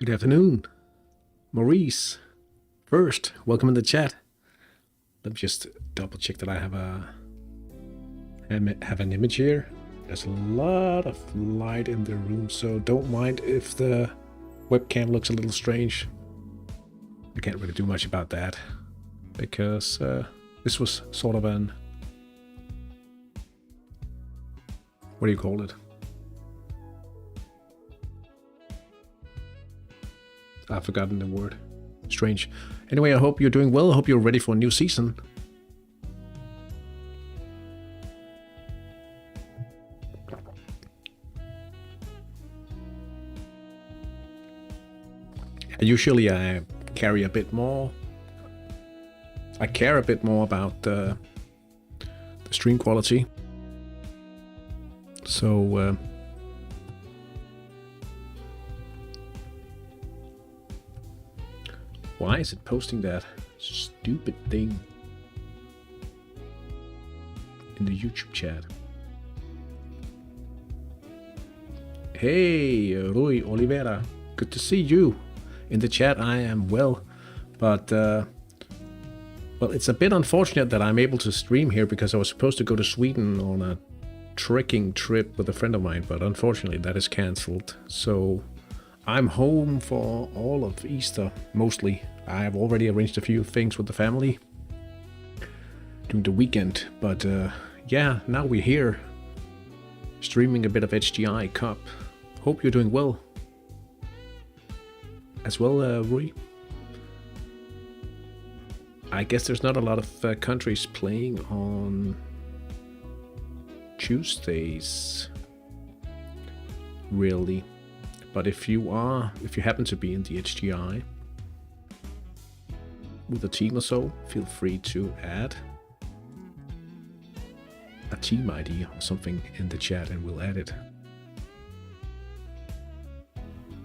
Good afternoon, Maurice. First, welcome in the chat. Let me just double check that I have an image here. There's a lot of light in the room, so don't mind if the webcam looks a little strange. I can't really do much about that because this was sort of an, what do you call it? I've forgotten the word. Strange. Anyway, I hope you're doing well. I hope you're ready for a new season. Usually I carry a bit more. I care a bit more about the stream quality. So why is it posting that stupid thing in the YouTube chat? Hey, Rui Oliveira, good to see you in the chat. I am well, but well, it's a bit unfortunate that I'm able to stream here because I was supposed to go to Sweden on a trekking trip with a friend of mine, but unfortunately that is cancelled. So I'm home for all of Easter, mostly. I have already arranged a few things with the family during the weekend, but yeah, now we're here streaming a bit of HTI Cup. Hope you're doing well as well, Rui. I guess there's not a lot of countries playing on Tuesdays, really. But if you happen to be in the HTI with a team or so, feel free to add a team ID or something in the chat and we'll add it.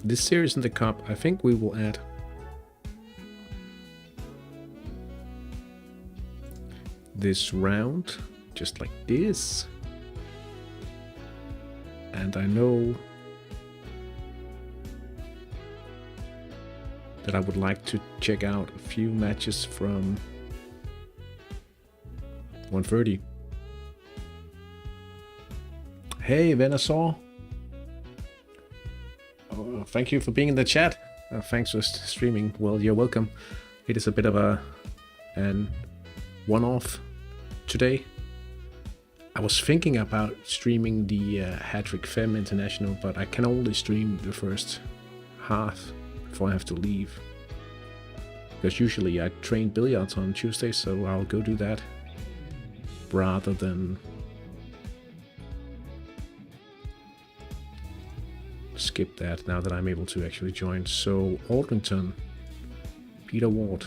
This series in the cup, I think we will add this round, just like this. And I know that I would like to check out a few matches from 130. Hey, Venasaur. Oh, thank you for being in the chat. Thanks for streaming. Well, you're welcome. It is a bit of an one-off today. I was thinking about streaming the Hat-Trick Femme International, but I can only stream the first half before I have to leave. Because usually I train billiards on Tuesday, so I'll go do that rather than skip that now that I'm able to actually join. So Aldrington, Peter Ward,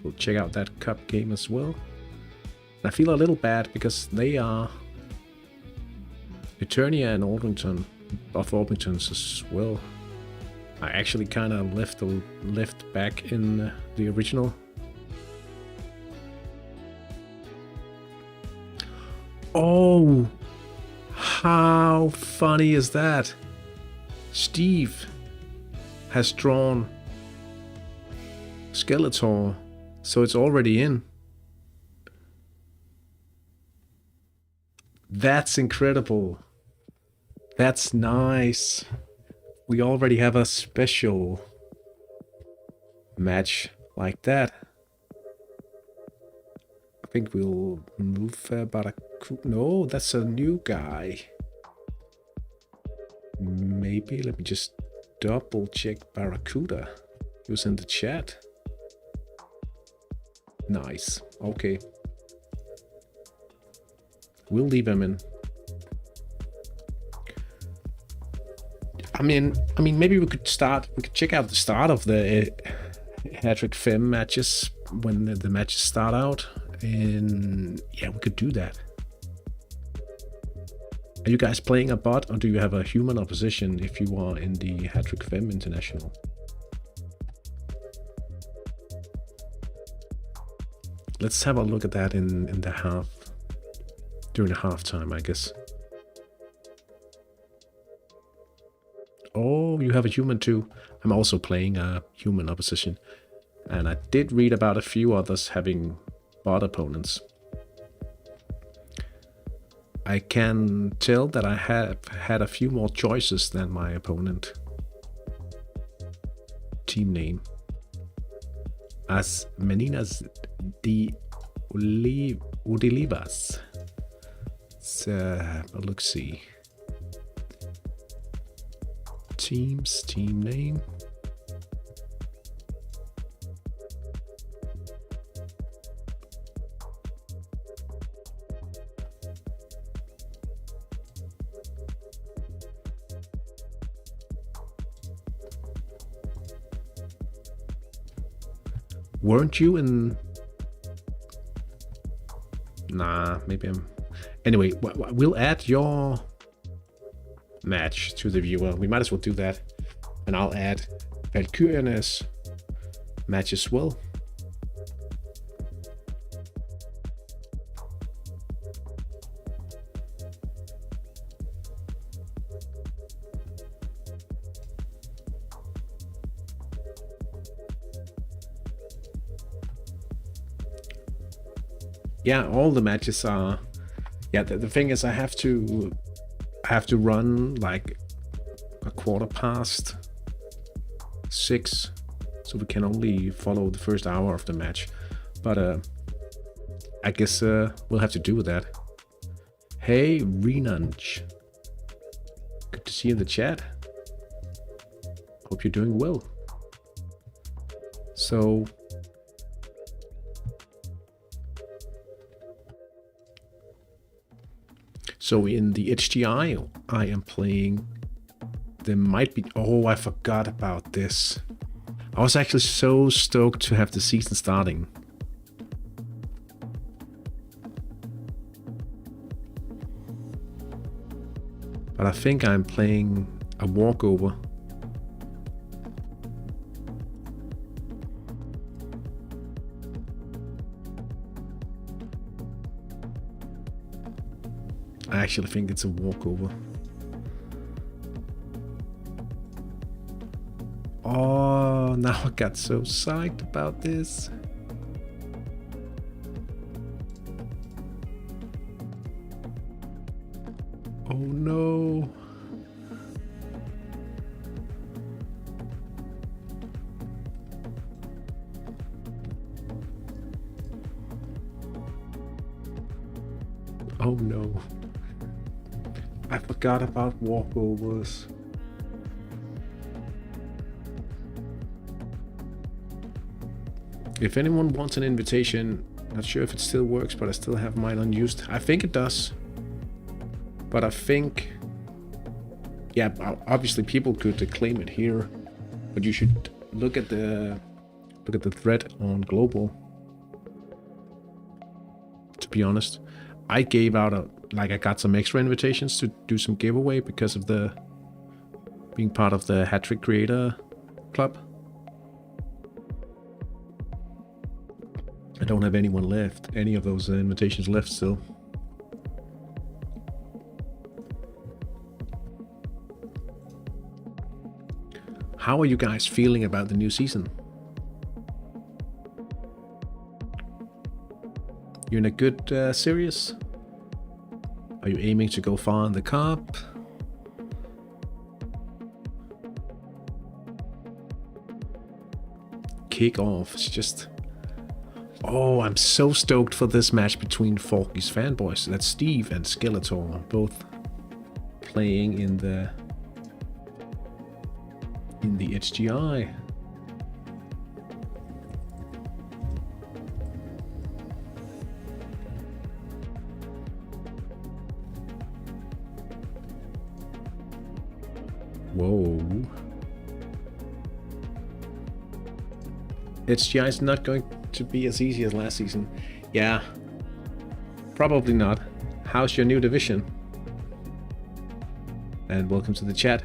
we'll check out that cup game as well. I feel a little bad because they are Eternia and Aldrington, both Aldringtons as well. I actually kind of left back in the original. Oh, how funny is that? Steve has drawn Skeletor, so it's already in. That's incredible. That's nice. We already have a special match like that. I think we'll move Barracuda. No, that's a new guy. Maybe, let me just double check Barracuda. He was in the chat. Nice, okay. We'll leave him in. I mean, maybe we could check out the start of the Hat-Trick Femme matches when the matches start out. And yeah, we could do that. Are you guys playing a bot or do you have a human opposition if you are in the Hat-Trick Femme International? Let's have a look at that in the half, during the halftime, I guess. Oh, you have a human too. I'm also playing a human opposition. And I did read about a few others having bot opponents. I can tell that I have had a few more choices than my opponent. Team name. As Meninas de Udilivas. Let's see. Team name. Weren't you in? Nah, maybe I'm. Anyway, we'll add your match to the viewer. We might as well do that. And I'll add Valkyriernes match as well. Yeah, all the matches are. Yeah, the thing is, I have to run like a 6:15, so we can only follow the first hour of the match. But I guess we'll have to do that. Hey, Renunch. Good to see you in the chat. Hope you're doing well. So in the HTI, I am playing. There might be. Oh, I forgot about this. I was actually so stoked to have the season starting. But I think I'm playing a walkover. I actually think it's a walkover. Oh, now I got so psyched about this. Oh no. Oh no. I forgot about walkovers. If anyone wants an invitation, not sure if it still works, but I still have mine unused. I think it does. But I think, yeah, obviously people could claim it here, but you should look at the thread on Global. To be honest, I gave out I got some extra invitations to do some giveaway because of the being part of the Hat-Trick Creator Club. I don't have anyone left, any of those invitations left still. How are you guys feeling about the new season? You in a good series? Are you aiming to go far in the cup? Kick off. It's just. Oh, I'm so stoked for this match between Forky's fanboys. That's Steve and Skeletor, both playing in the HTI. Whoa. HTI is not going to be as easy as last season. Yeah, probably not. How's your new division? And welcome to the chat.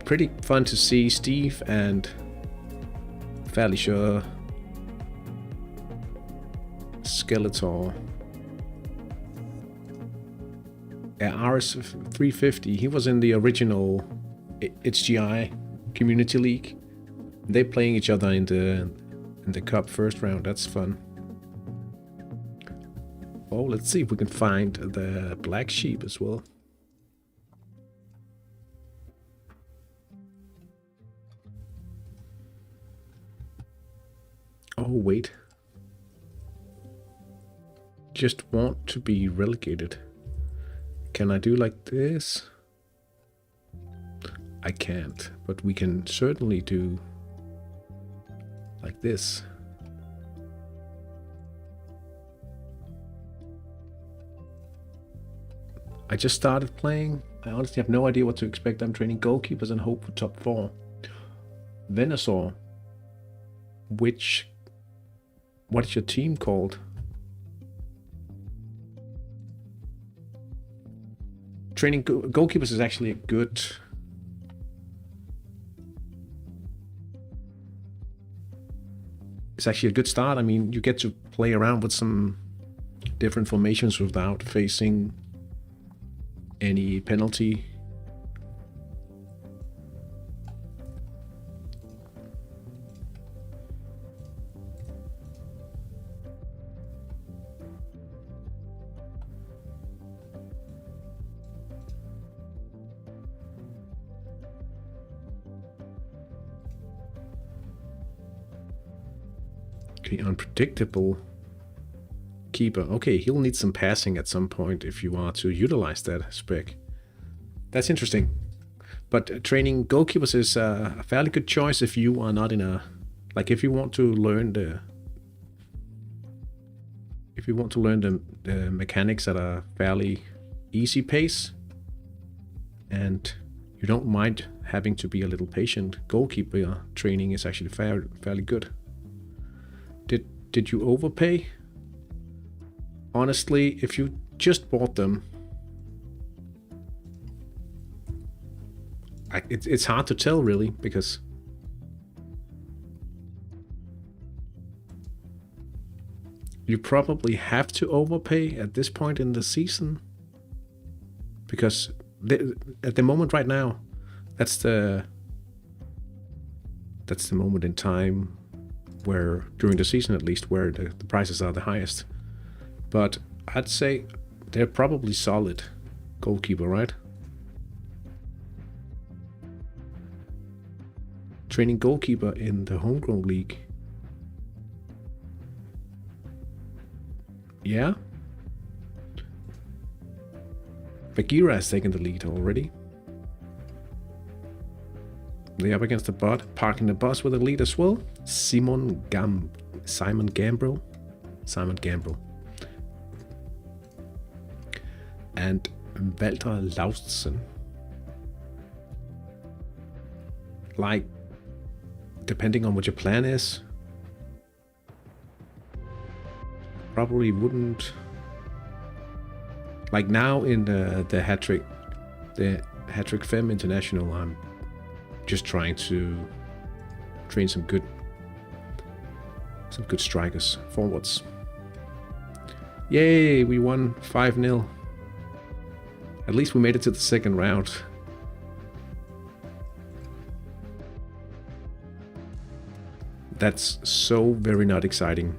Pretty fun to see Steve and fairly sure Skeletor. Yeah, RS350, he was in the original HTI Community League. They're playing each other in the Cup first round. That's fun. Oh, let's see if we can find the black sheep as well. Oh, wait. Just want to be relegated. Can I do like this? I can't, but we can certainly do like this. I just started playing. I honestly have no idea what to expect. I'm training goalkeepers and hope for top 4. Venusaur. What is your team called? Training goalkeepers is actually a good... It's actually a good start. I mean, you get to play around with some different formations without facing any penalty. Okay, unpredictable keeper. Okay, he'll need some passing at some point if you are to utilize that spec. That's interesting. But training goalkeepers is a fairly good choice if you are not in a... Like if you want to learn the... If you want to learn the mechanics at a fairly easy pace and you don't mind having to be a little patient, goalkeeper training is actually fairly good. Did you overpay? Honestly, if you just bought them, it's hard to tell really, because you probably have to overpay at this point in the season, because at the moment right now, that's the moment in time where, during the season at least, where the prices are the highest. But I'd say they're probably solid goalkeeper, right? Training goalkeeper in the homegrown league. Yeah. Bagheera has taken the lead already. They're up against the bot, parking the bus with a lead as well. Simon Gambrill. And Walter Laustsen. Like, depending on what your plan is, probably wouldn't... Like now in the hat-trick Femme International, I'm just trying to train some good strikers forwards. Yay, we won 5-0. At least we made it to the second round. That's so very not exciting.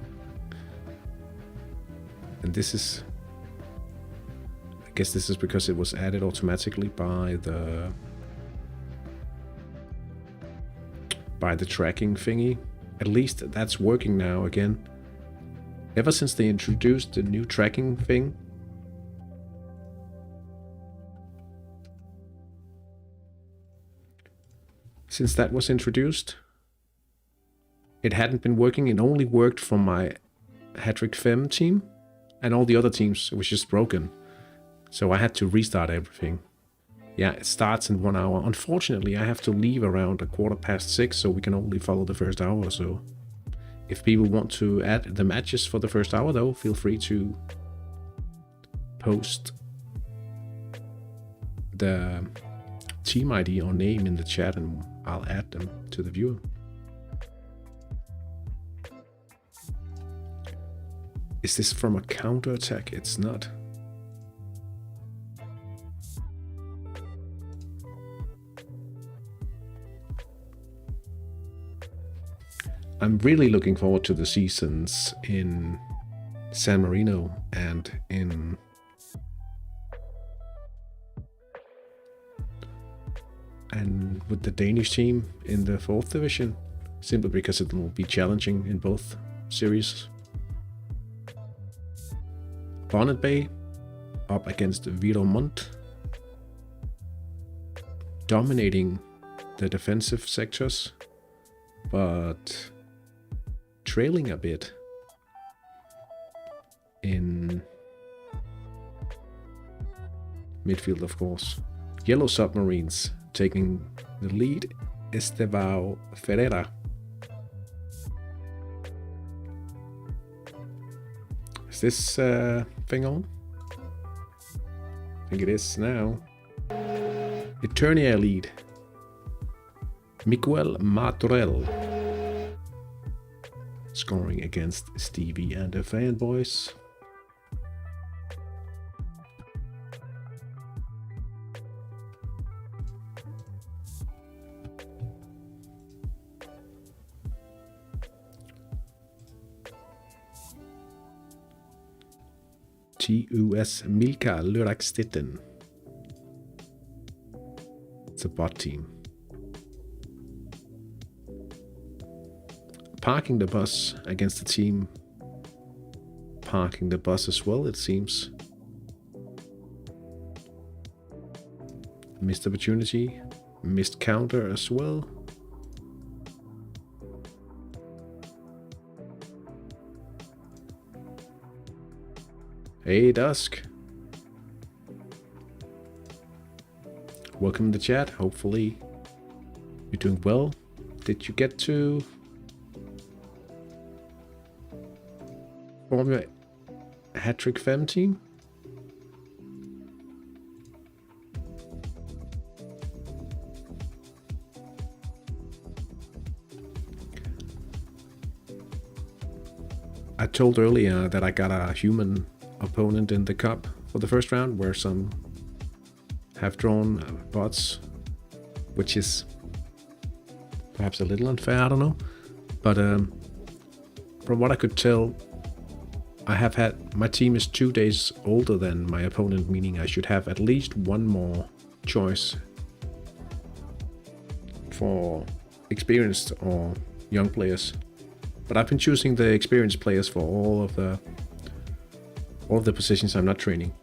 And this is... I guess this is because it was added automatically by the tracking thingy. At least that's working now again. Ever since they introduced the new tracking thing, since that was introduced, it hadn't been working. It only worked for my Hat-Trick Femme team, and all the other teams, it was just broken. So I had to restart everything. Yeah, it starts in 1 hour. Unfortunately, I have to leave around 6:15, so we can only follow the first hour or so. If people want to add the matches for the first hour, though, feel free to post the team ID or name in the chat, and I'll add them to the viewer. Is this from a counter-attack? It's not. I'm really looking forward to the seasons in San Marino and with the Danish team in the 4th division, simply because it will be challenging in both series. Bonnet Bay up against Viromont, dominating the defensive sectors, but trailing a bit in midfield, of course. Yellow Submarines taking the lead, Estevao Ferreira. Is this thing on? I think it is now. Eternia lead, Miguel Martorell scoring against Stevie and the fanboys. TUS Milka Lørakstitten. It's a bot team. Parking the bus against the team parking the bus as well, it seems. Missed opportunity, missed counter as well. Hey Dusk, welcome to the chat. Hopefully you're doing well. Did you get to form your hat-trick fem team? I told earlier that I got a human opponent in the cup for the first round, where some have drawn bots, which is perhaps a little unfair, I don't know. But from what I could tell, I have had, my team is 2 days older than my opponent, meaning I should have at least one more choice for experienced or young players. But I've been choosing the experienced players for all of the positions I'm not training.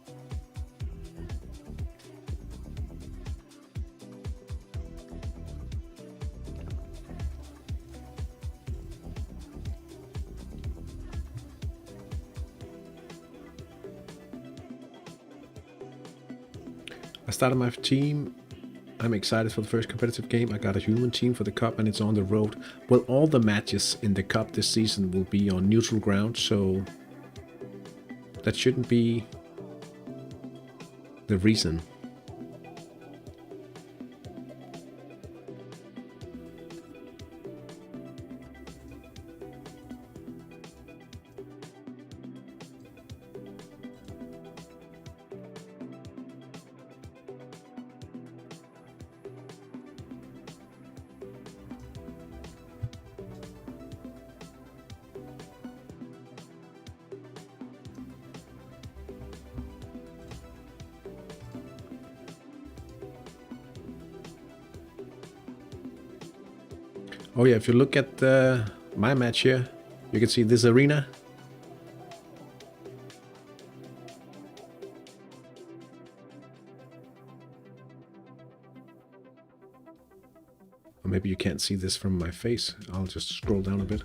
I started my team. I'm excited for the first competitive game. I got a human team for the cup and it's on the road. Well, all the matches in the cup this season will be on neutral ground, so that shouldn't be the reason. Oh yeah, if you look at my match here, you can see this arena. Or maybe you can't see this from my face. I'll just scroll down a bit.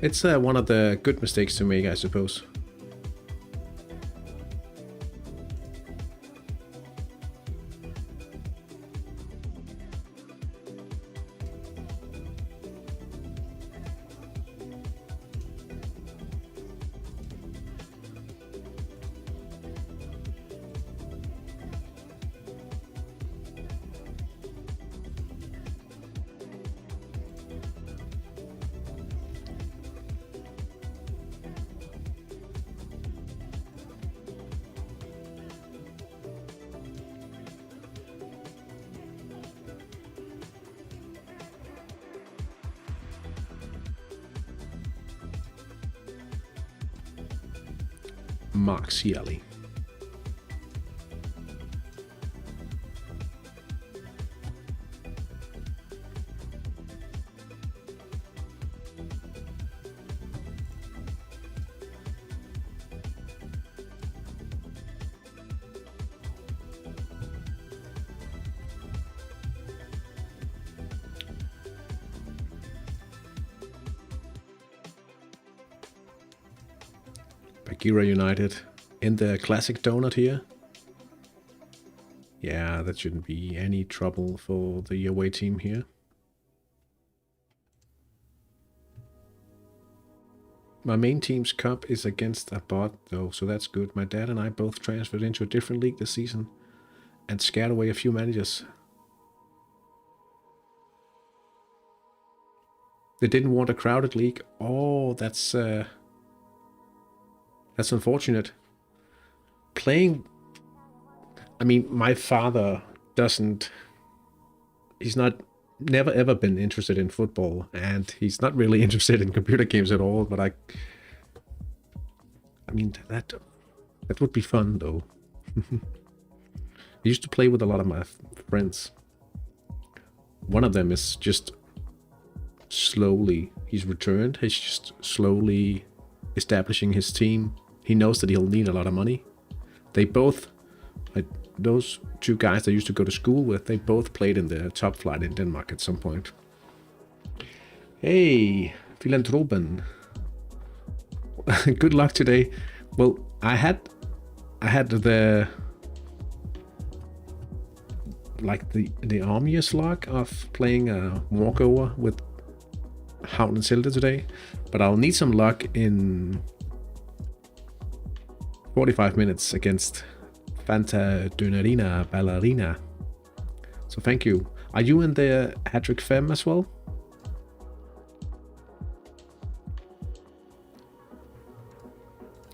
It's one of the good mistakes to make, I suppose. Marxiali. Bagheera United in the classic donut here. Yeah, that shouldn't be any trouble for the away team here. My main team's cup is against a bot though, so that's good. My dad and I both transferred into a different league this season and scared away a few managers. They didn't want a crowded league. Oh, that's unfortunate. Playing, I mean, my father doesn't, he's never ever been interested in football, and he's not really interested in computer games at all, but I mean, that would be fun though. I used to play with a lot of my friends. One of them is just slowly, he's returned, he's just slowly establishing his team. He knows that he'll need a lot of money. They both, like those two guys I used to go to school with, they both played in the top flight in Denmark at some point. Hey, Philanthropen. Good luck today. Well, I had the armiest luck of playing a walkover with Hound and Zelda today, but I'll need some luck in 45 minutes against Fanta Dönerina Ballerina. So thank you. Are you in the Hat-Trick Fem as well?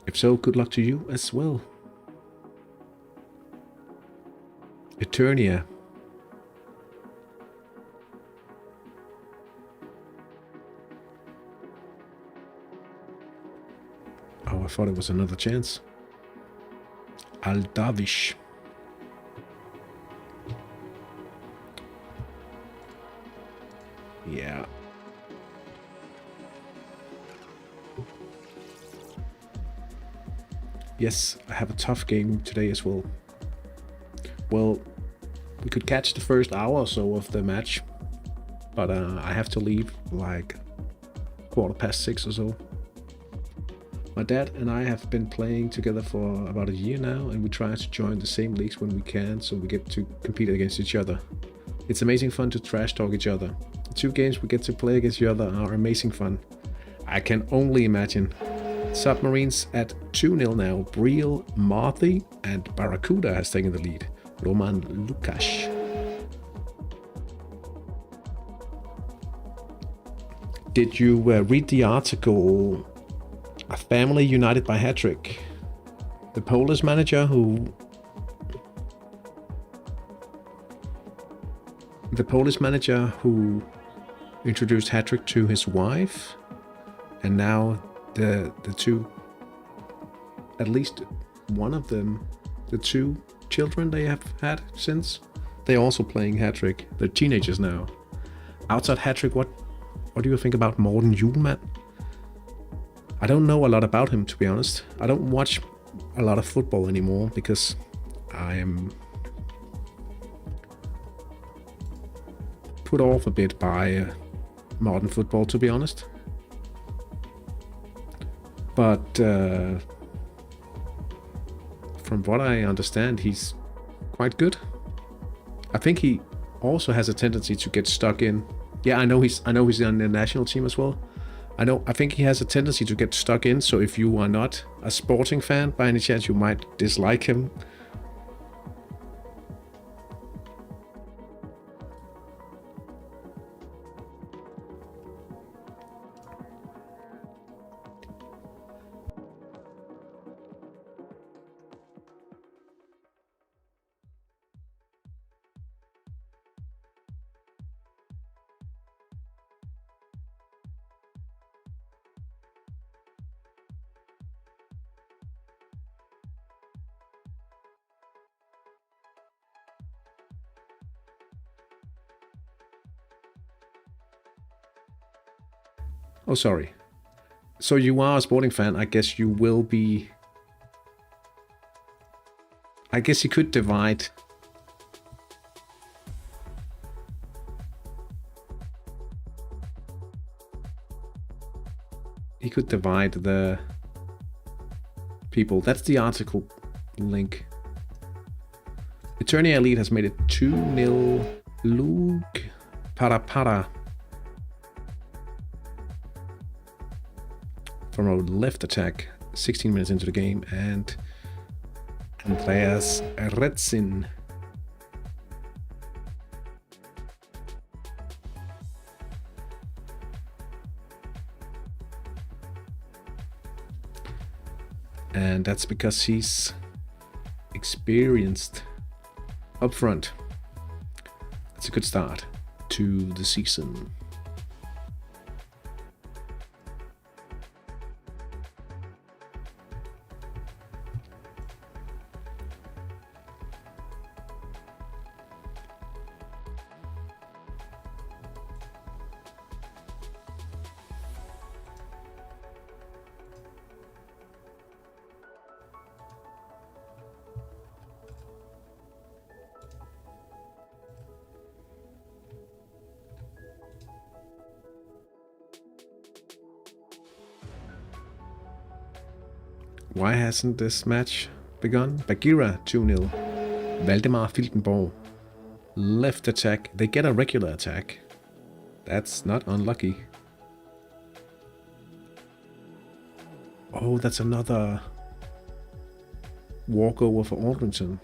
If so, good luck to you as well. Eternia. Oh, I thought it was another chance. Aldavish. Yeah. Yes, I have a tough game today as well. Well, we could catch the first hour or so of the match, but I have to leave like 6:15 or so. My dad and I have been playing together for about a year now, and we try to join the same leagues when we can, so we get to compete against each other. It's amazing fun to trash talk each other. The 2 games we get to play against each other are amazing fun. I can only imagine. Submarines at 2-0 now. Briel, Marthy, and Barracuda has taken the lead. Roman Lukasz. Did you read the article A Family United by Hat-Trick? The Polish manager who introduced Hat-Trick to his wife, and now the 2, at least one of them, the 2 children they have had since, they're also playing Hat-Trick. They're teenagers now. Outside Hat-Trick, what do you think about Morten Hjulmand? I don't know a lot about him, to be honest. I don't watch a lot of football anymore because I am put off a bit by modern football, to be honest. But from what I understand, he's quite good. I think he also has a tendency to get stuck in. Yeah, I know he's on the national team as well. I think he has a tendency to get stuck in, so if you are not a Sporting fan by any chance, you might dislike him. Oh, sorry. So you are a sporting fan. I guess you will be... I guess you could divide... He could divide the people. That's the article link. Eternia Elite has made it 2-0. Luke Parapara from a left attack 16 minutes into the game, and Andreas Retzin and that's because he's experienced up front. That's a good start to the season. Why hasn't this match begun? Bagheera 2-0. Valdemar Filtenborg. Left attack. They get a regular attack. That's not unlucky. Oh, that's another walkover for Aldrington.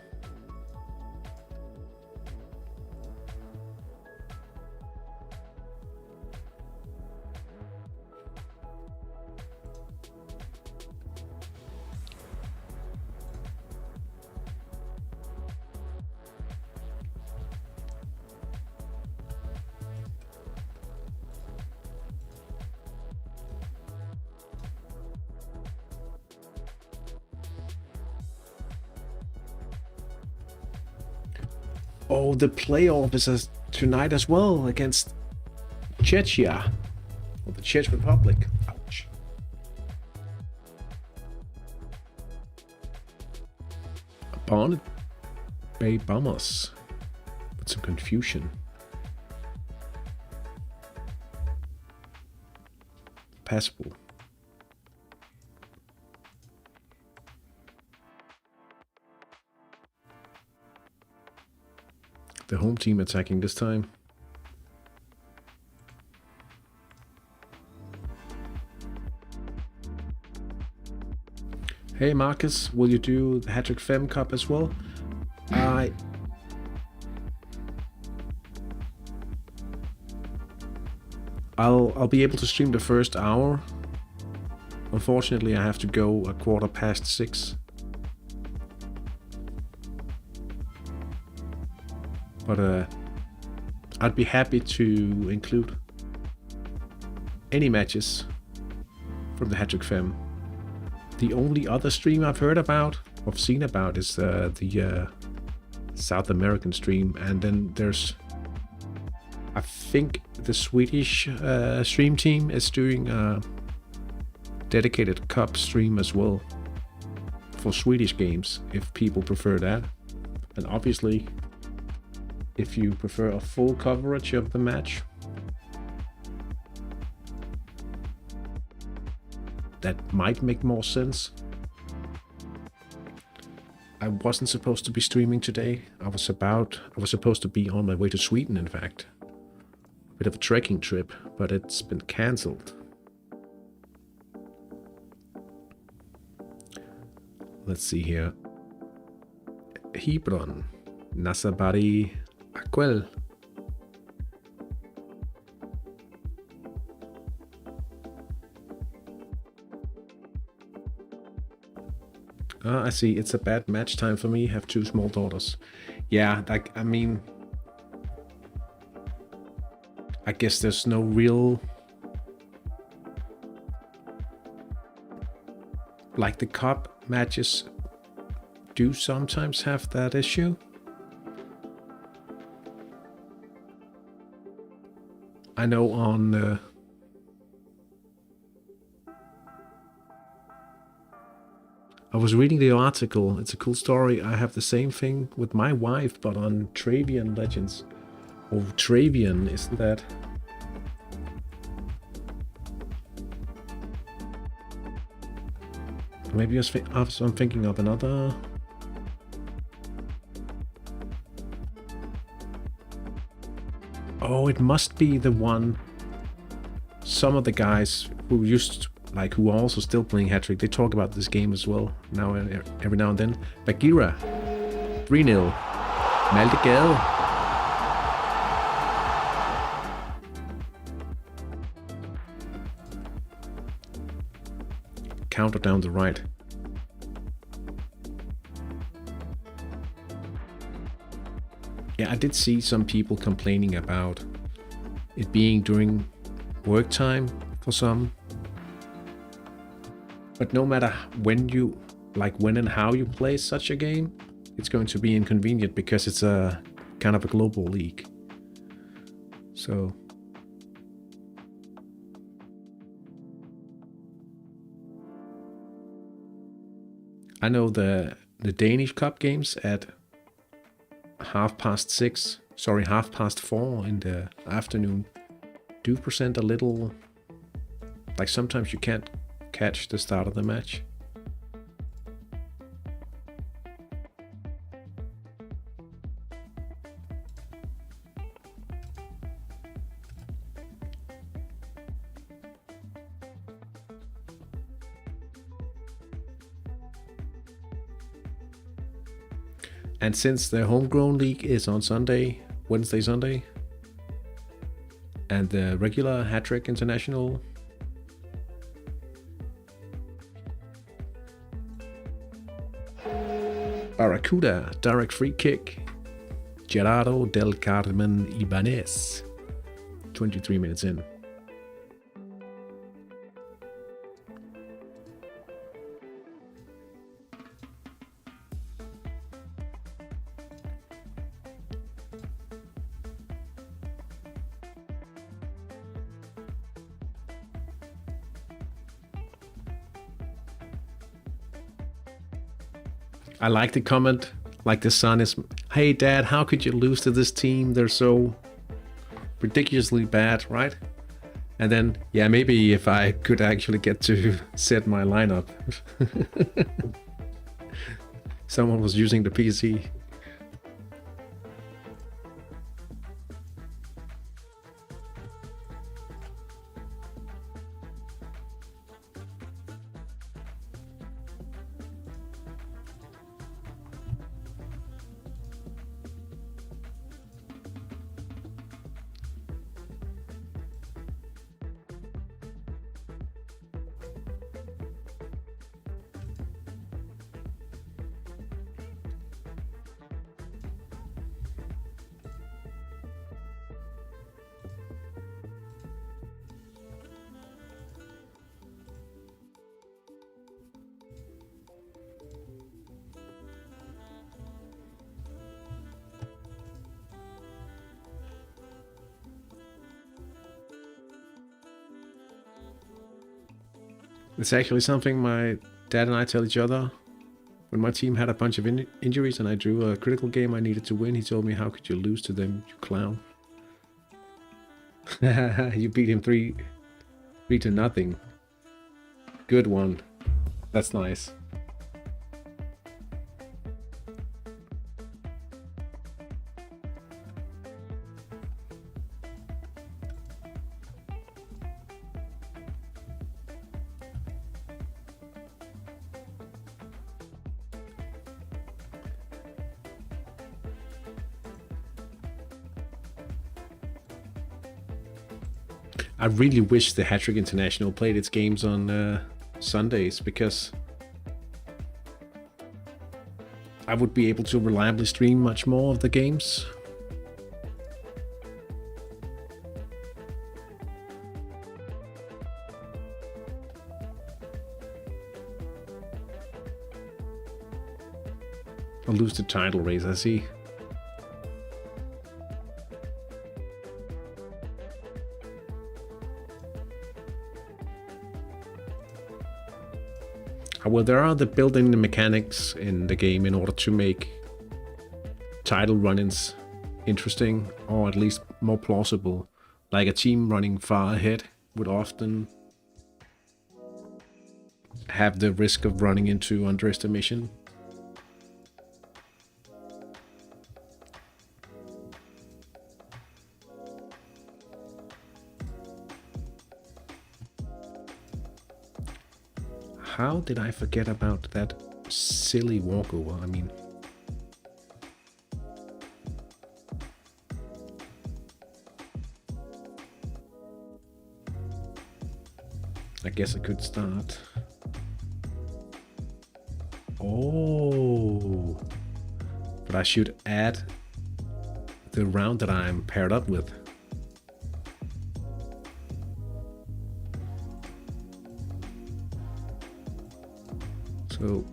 Oh, the playoff is tonight as well against Czechia, or the Czech Republic. Ouch. Barnet Bay Bombers with some confusion. Passable. The home team attacking this time. Hey Marcus, will you do the Hattrick Fem Cup as well? I'll be able to stream the first hour. Unfortunately, I have to go 6:15. But I'd be happy to include any matches from the Hattrick Fem. The only other stream I've heard about, or seen about, is the South American stream, and then there's, I think, the Swedish stream team is doing a dedicated cup stream as well for Swedish games, if people prefer that. And obviously, if you prefer a full coverage of the match, that might make more sense. I wasn't supposed to be streaming today. I was supposed to be on my way to Sweden, in fact. A bit of a trekking trip, but it's been cancelled. Let's see here. Hebron, Nasabari, Aquel. I see. It's a bad match time for me. Have 2 small daughters. Yeah, like, I mean, I guess there's no real... Like, the cup matches do sometimes have that issue. I know on I was reading the article. It's a cool story. I have the same thing with my wife, but on Travian Legends. Oh, Travian, isn't that? Maybe I'm thinking of another. Oh, it must be the one. Some of the guys who who are also still playing Hat-Trick, they talk about this game as well. Now every now and then. Bagheera, 3-0. Malte Gade. Counter down the right. Yeah, I did see some people complaining about it being during work time for some. But no matter when and how you play such a game, it's going to be inconvenient because it's a kind of a global league. So I know the Danish Cup games at 4:30 in the afternoon do present a little, like sometimes you can't catch the start of the match. And since the homegrown league is on Wednesday, Sunday, and the regular Hat-Trick International Barracuda, direct free kick, Gerardo del Carmen Ibanez, 23 minutes in. I like the comment, like the son is, "Hey dad, how could you lose to this team? They're so ridiculously bad," right? And then, yeah, maybe if I could actually get to set my lineup. Someone was using the PC. It's actually something my dad and I tell each other. When my team had a bunch of injuries and I drew a critical game I needed to win, he told me, "How could you lose to them, you clown?" You beat him 3-0. Good one. That's nice. I really wish the Hat-Trick International played its games on Sundays, because I would be able to reliably stream much more of the games. I'll lose the title race, I see. Well, there are the building the mechanics in the game in order to make title run-ins interesting, or at least more plausible. Like a team running far ahead would often have the risk of running into underestimation. How did I forget about that silly walkover? I mean, I guess I could start. Oh, but I should add the round that I'm paired up with. So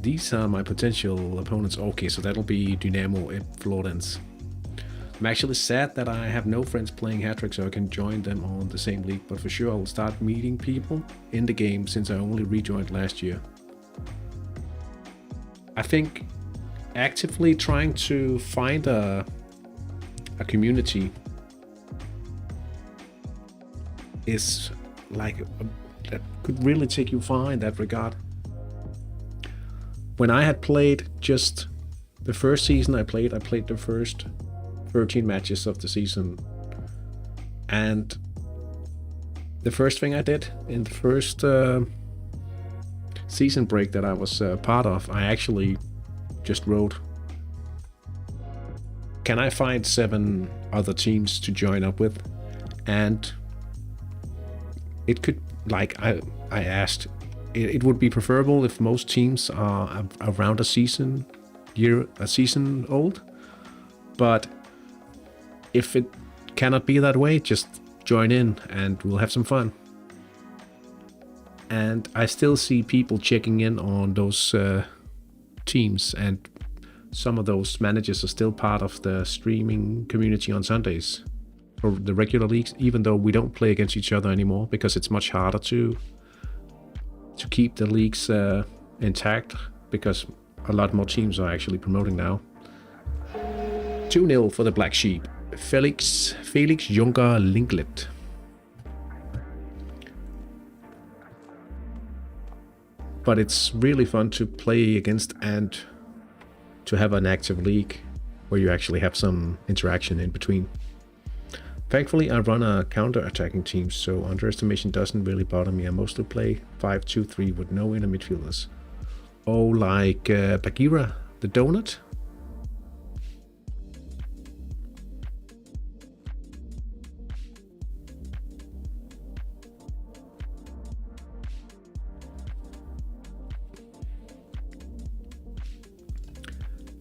these are my potential opponents. Okay, so that'll be Dynamo and Florence. I'm actually sad that I have no friends playing hat-trick, so I can join them on the same league, but for sure I'll start meeting people in the game since I only rejoined last year. I think actively trying to find a community is like that could really take you far in that regard. When I had played just the first season I played the first 13 matches of the season, and the first thing I did in the first season break that I was part of, I actually just wrote, can I find 7 other teams to join up with? And it could, like, I asked, it would be preferable if most teams are around a season old, but if it cannot be that way, just join in and we'll have some fun. And I still see people checking in on those teams, and some of those managers are still part of the streaming community on Sundays for the regular leagues, even though we don't play against each other anymore because it's much harder to keep the leagues intact because a lot more teams are actually promoting now. 2-0 for the Black Sheep. Felix Juncker Linklet. But it's really fun to play against and to have an active league where you actually have some interaction in between. Thankfully, I run a counter-attacking team, so underestimation doesn't really bother me. I mostly play 5-2-3 with no inner midfielders. Oh, like Bagheera, the donut?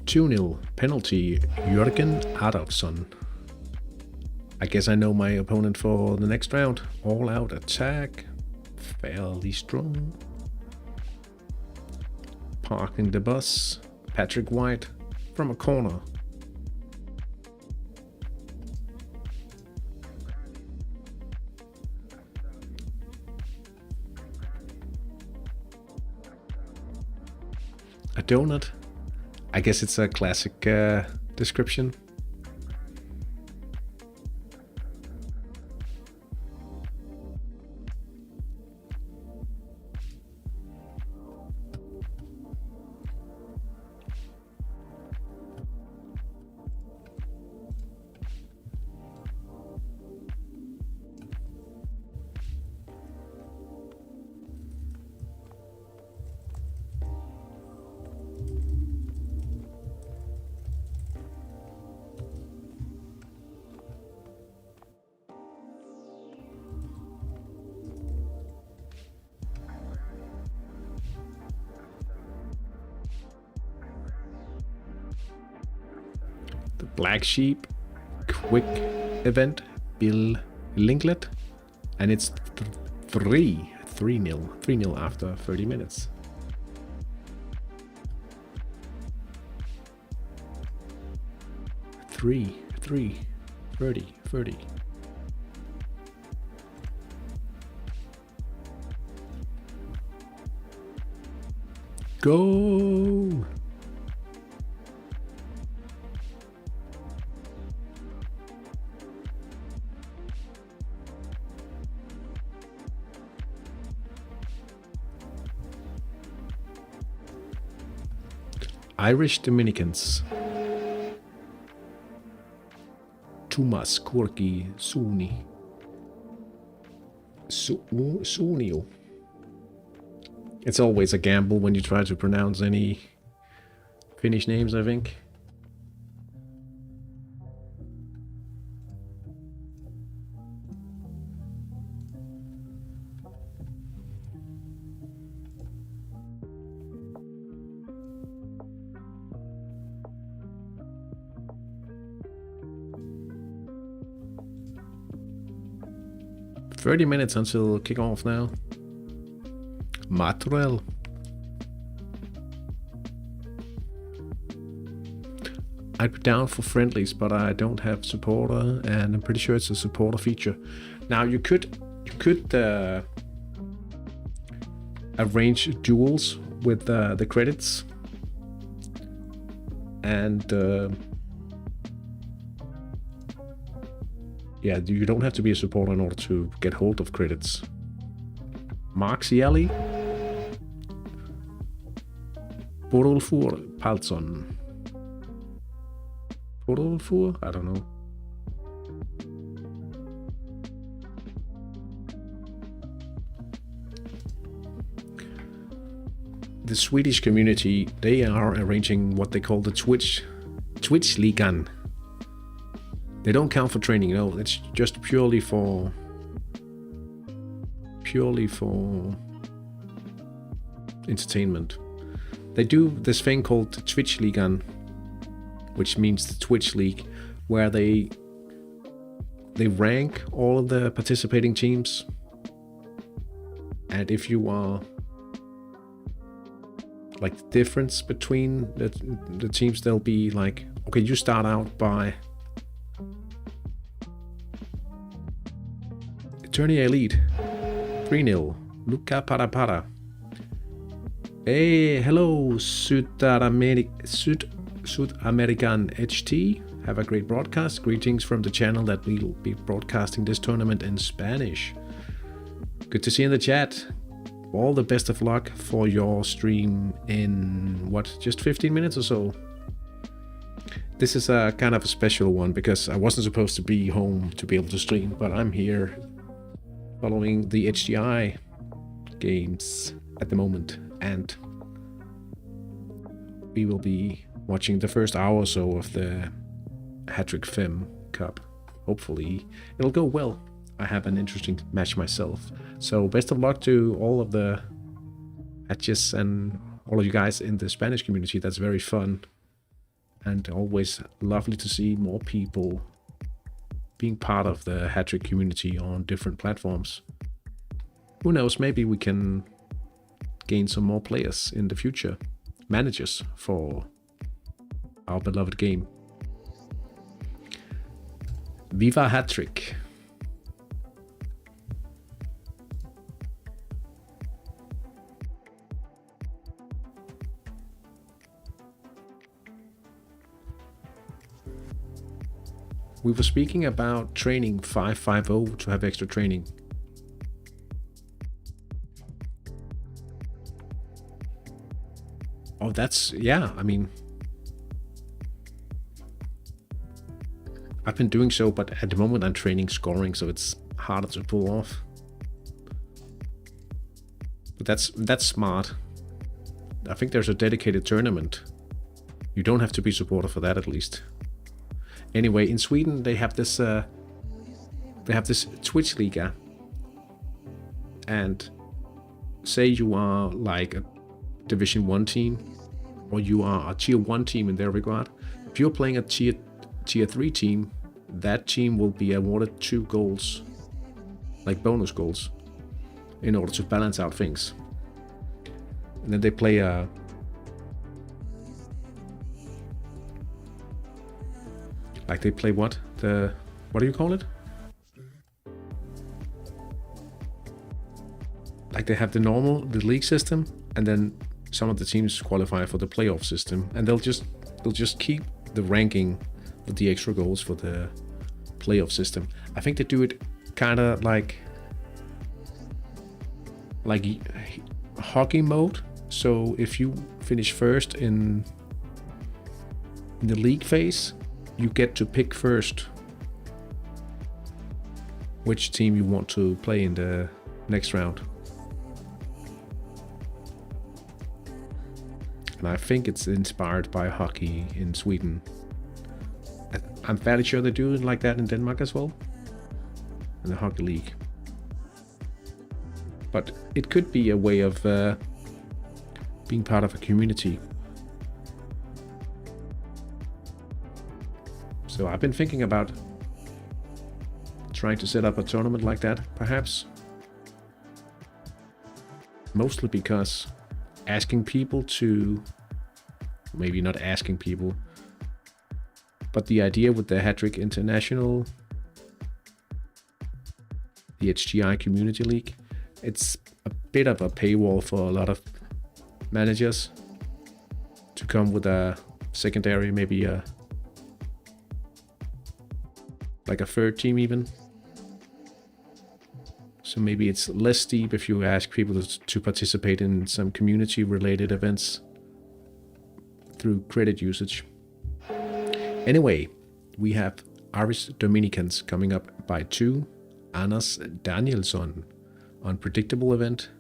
(2-0) penalty, Jürgen Adolfsson. I guess I know my opponent for the next round. All out attack, fairly strong. Parking the bus, Patrick White from a corner. A donut. I guess it's a classic description. Black Sheep, quick event, Bill Linklet, and it's 3-0 after 30 minutes. Three, 30. Go! Irish Dominicans. Tumas, Kurki, Suni. Sunio. It's always a gamble when you try to pronounce any Finnish names, I think. "30 minutes until kickoff now. Matrel. I'd be down for friendlies, but I don't have supporter, and I'm pretty sure it's a supporter feature. Now you could arrange duels with the credits, and yeah, you don't have to be a supporter in order to get hold of credits. Mark Cieli. Borulfur Palsson. Borulfur? I don't know. The Swedish community, they are arranging what they call the Twitch Ligan. They don't count for training, no, it's just purely for entertainment. They do this thing called the Twitch Ligan, which means the Twitch League, where they rank all of the participating teams, and if you are like the difference between the teams, they'll be like, okay, you start out by Eternia Elite 3-0 Luca Parapara. Hey, hello South American HT. Have a great broadcast. Greetings from the channel that will be broadcasting this tournament in Spanish. Good to see you in the chat. All the best of luck for your stream in, what, just 15 minutes or so? This is a kind of a special one because I wasn't supposed to be home to be able to stream, but I'm here following the HTI games at the moment, and we will be watching the first hour or so of the HTI Cup. Hopefully it'll go well. I have an interesting match myself. So best of luck to all of the matches and all of you guys in the Spanish community. That's very fun. And always lovely to see more people being part of the HTI community on different platforms. Who knows, maybe we can gain some more players in the future. Managers for our beloved game. Viva HTI. We were speaking about training 550 to have extra training. Oh, that's, yeah, I mean, I've been doing so, but at the moment I'm training scoring, so it's harder to pull off. But that's smart. I think there's a dedicated tournament. You don't have to be supporter for that, at least. Anyway, in Sweden they have this Twitch Liga, and say you are like a Division 1 team, or you are a Tier 1 team in their regard. If you're playing a Tier 3 team, that team will be awarded 2 goals, like bonus goals, in order to balance out things. And then they play a what? What do you call it? Like they have the league system, and then some of the teams qualify for the playoff system, and they'll just keep the ranking with the extra goals for the playoff system. I think they do it kind of like hockey mode. So if you finish first in the league phase, you get to pick first which team you want to play in the next round. And I think it's inspired by hockey in Sweden. I'm fairly sure they do it like that in Denmark as well, in the hockey league. But it could be a way of being part of a community. So I've been thinking about trying to set up a tournament like that, perhaps. Mostly because asking people to, maybe not asking people, but the idea with the Hat-Trick International, the HTI Community League, it's a bit of a paywall for a lot of managers to come with a secondary, maybe like a third team even. So maybe it's less steep if you ask people to participate in some community-related events through credit usage. Anyway, we have Irish Dominicans coming up by 2. Anders Danielsson, unpredictable event.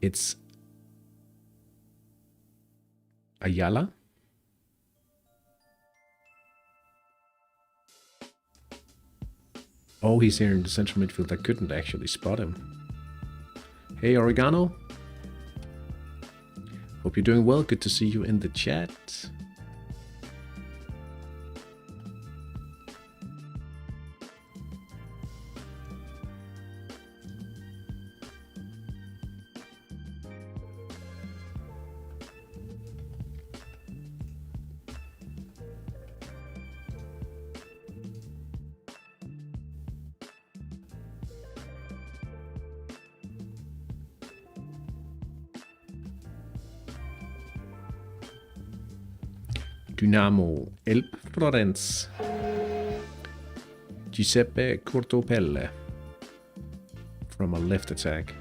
It's Ayala. Oh, he's here in the central midfield. I couldn't actually spot him. Hey, Oregano. Hope you're doing well. Good to see you in the chat. Dynamo Elb Florence. Giuseppe Cortopelle from a left attack.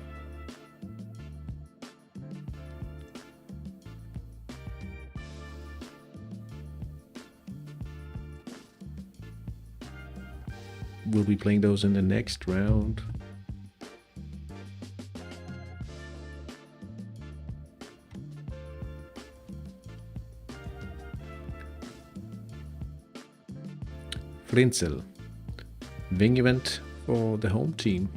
We'll be playing those in the next round. Frinzel, wing event for the home team.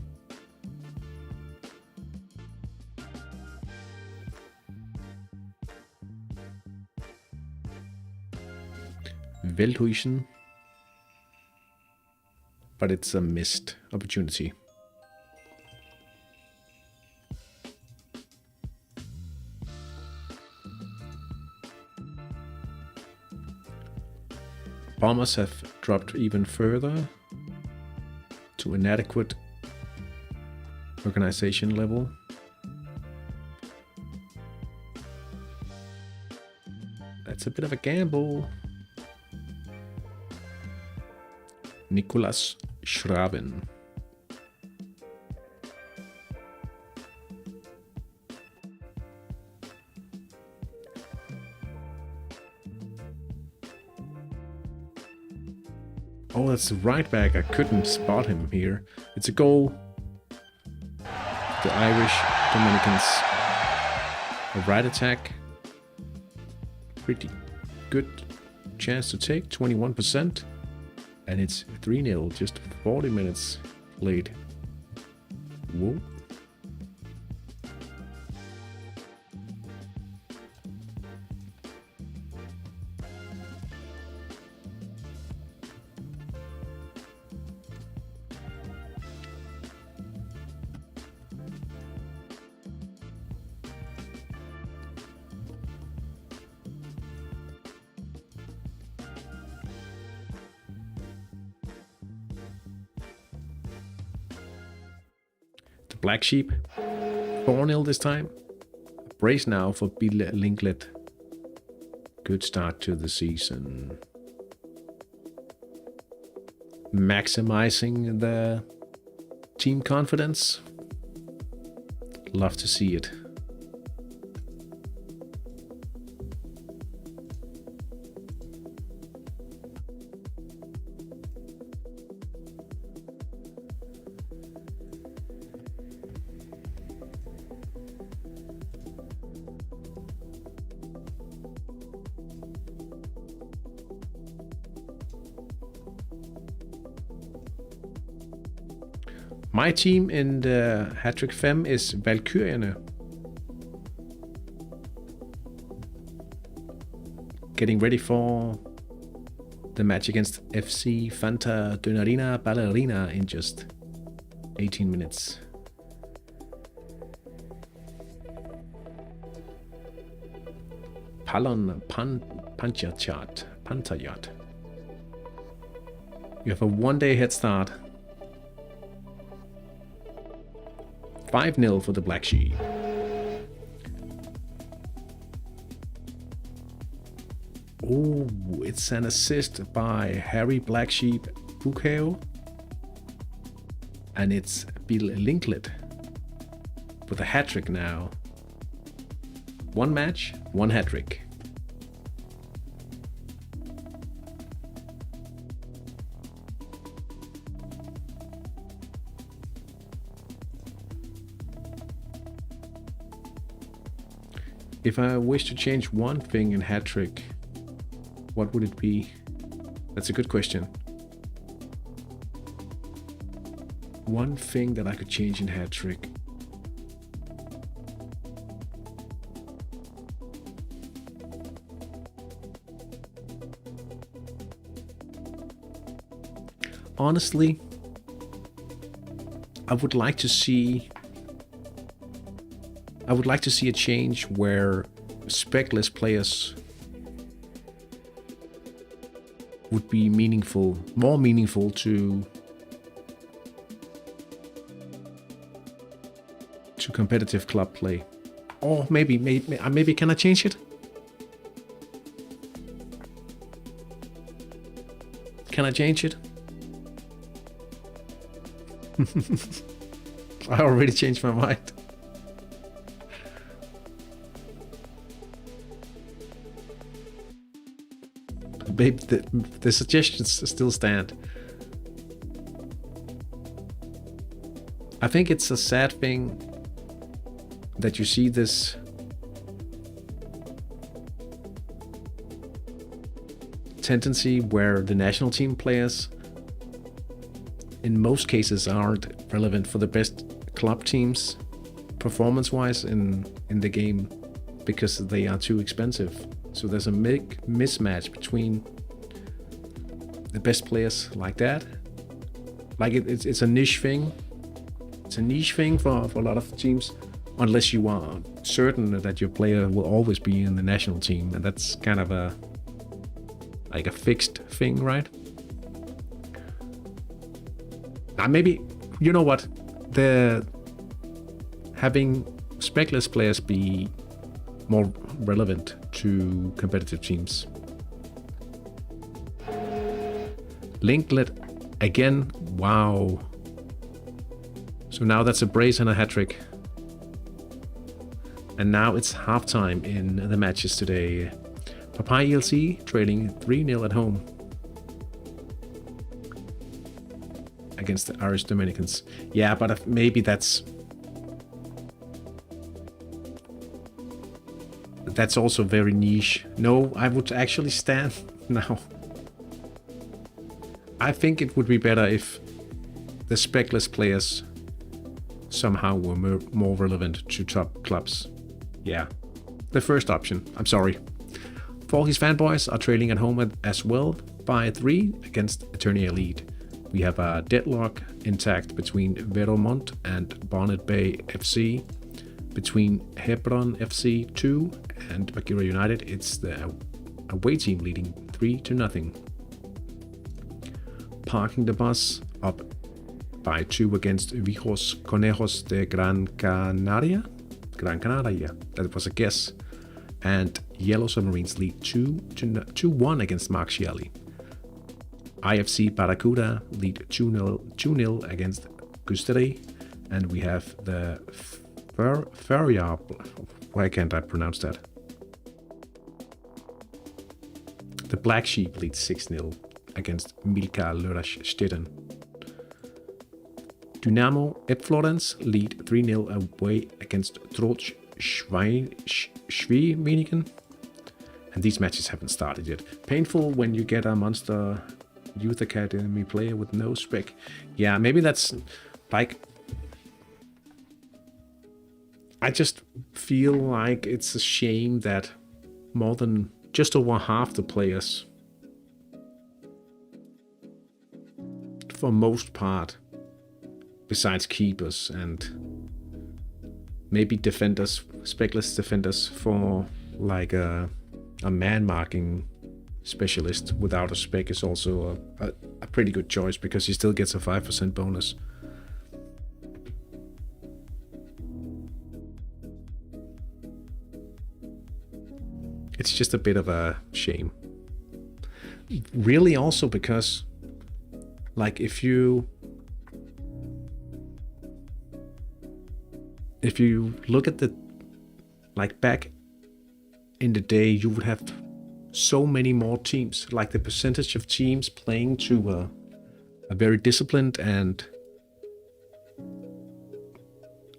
Veldhuisen, but it's a missed opportunity. Bombers have dropped even further to inadequate organization level. That's a bit of a gamble. Nicolas Schraben. Oh, that's the right back. I couldn't spot him here. It's a goal. The Irish Dominicans. A right attack. Pretty good chance to take. 21%. And it's 3-0. Just 40 minutes late. Whoa. Black Sheep, 4-0 this time. brace now for Bill Linklet. Good start to the season. Maximizing the team confidence. Love to see it. My team in the Hat-Trick Fem is Valkyrierne. Getting ready for the match against FC Fanta Dönarina Ballerina in just 18 minutes. Pallon Pantajat. You have a 1-day head start. 5-0 for the Black Sheep. Oh, it's an assist by Harry Black Sheep Bukeo. And it's Bill Linklet with a hat-trick now. 1 match, 1 hat-trick. If I wish to change one thing in hat-trick, what would it be? That's a good question. One thing that I could change in hat-trick. Honestly, I would like to see a change where specless players would be more meaningful to competitive club play. Or maybe can I change it? Can I change it? I already changed my mind. Maybe the suggestions still stand. I think it's a sad thing that you see this tendency where the national team players in most cases aren't relevant for the best club teams performance-wise in the game because they are too expensive. So there's a big mismatch between the best players like that. Like it's a niche thing. It's a niche thing for a lot of teams, unless you are certain that your player will always be in the national team, and that's kind of a fixed thing, right? Maybe, you know what, having specless players be more relevant to competitive teams. Linklet again, wow. So now that's a brace and a hat-trick. And now it's halftime in the matches today. Papaya ELC trailing 3-0 at home against the Irish Dominicans. Yeah, but maybe that's also very niche. No, I would actually stand now. I think it would be better if the specless players somehow were more relevant to top clubs. Yeah, the first option. I'm sorry. Falky's fanboys are trailing at home as well by 3 against Attorney Elite. We have a deadlock intact between Vermont and Bonnet Bay FC. Between Hebron FC 2 and Bagheera United, it's the away team leading 3-0. Parking the bus up by 2 against Vijos Conejos de Gran Canaria. Gran Canaria. That was a guess. And Yellow Submarines lead 2-1 against Mark Shelley. IFC Barracuda lead 2-0 against Gusteri. And we have the why can't I pronounce that? The Black Sheep lead 6-0 against Milka Lörrachstetten. Dynamo Florence lead 3-0 away against Trotsch Schwemenigen. And these matches haven't started yet. Painful when you get a Monster Youth Academy player with no spec. Yeah, maybe that's like... I just feel like it's a shame that more than just over half the players, for most part, besides keepers and maybe defenders, specless defenders for like a man marking specialist without a spec is also a pretty good choice because he still gets a 5% bonus. It's just a bit of a shame. Really also because, like, if you look at the, like, back in the day, you would have so many more teams. Like, the percentage of teams playing to a very disciplined and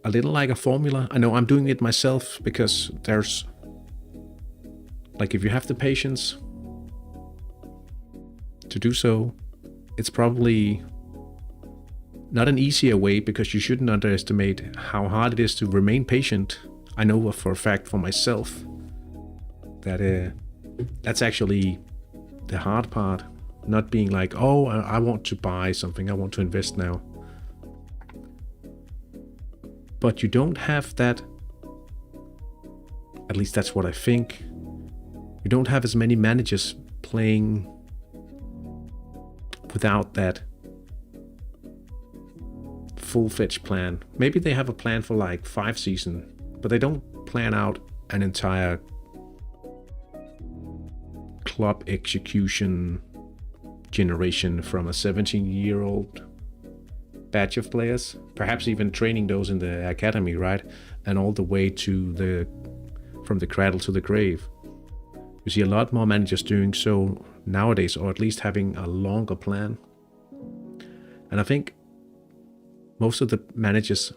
a little like a formula. I know I'm doing it myself because there's, like, if you have the patience to do so, it's probably not an easier way because you shouldn't underestimate how hard it is to remain patient. I know for a fact for myself that that's actually the hard part. Not being like, oh, I want to buy something, I want to invest now. But you don't have that, at least that's what I think. You don't have as many managers playing without that full-fledged plan. Maybe they have a plan for like 5 seasons, but they don't plan out an entire club execution generation from a 17-year-old batch of players, perhaps even training those in the academy, right? And all the way to from the cradle to the grave. You see a lot more managers doing so nowadays, or at least having a longer plan. And I think most of the managers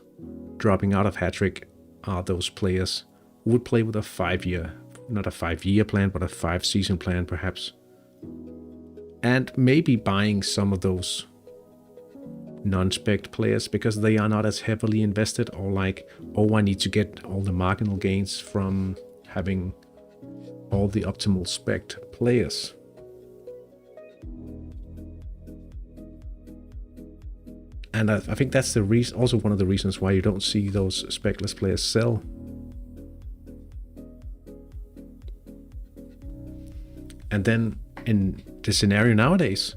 dropping out of hat-trick are those players who would play with a 5-year, not a 5-year plan, but a 5-season plan perhaps. And maybe buying some of those non-spec players because they are not as heavily invested, or like, oh, I need to get all the marginal gains from having all the optimal spec players. And I think that's the reason, also one of the reasons why you don't see those specless players sell. And then in the scenario nowadays,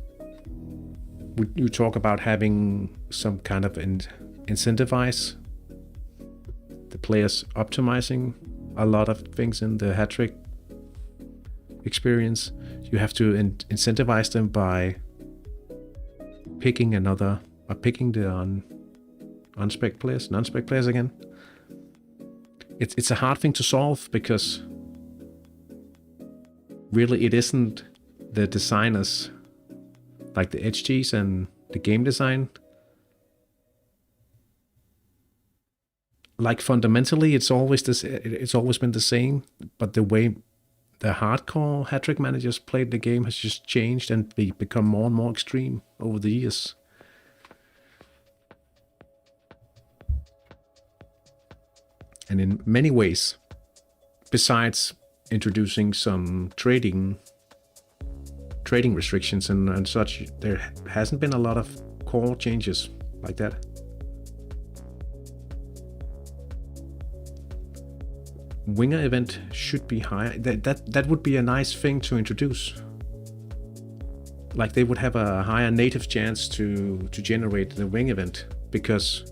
you talk about having some kind of incentivize the players optimizing a lot of things in the hat-trick experience. You have to incentivize them by picking the non-spec players again. It's a hard thing to solve because really it isn't the designers, like the HTs and the game design. Like fundamentally, it's always been the same, but the way the hardcore hat-trick managers played the game has just changed and become more and more extreme over the years. And in many ways, besides introducing some trading restrictions and such, there hasn't been a lot of core changes like that. Winger event should be higher. That would be a nice thing to introduce. Like they would have a higher native chance to generate the wing event, because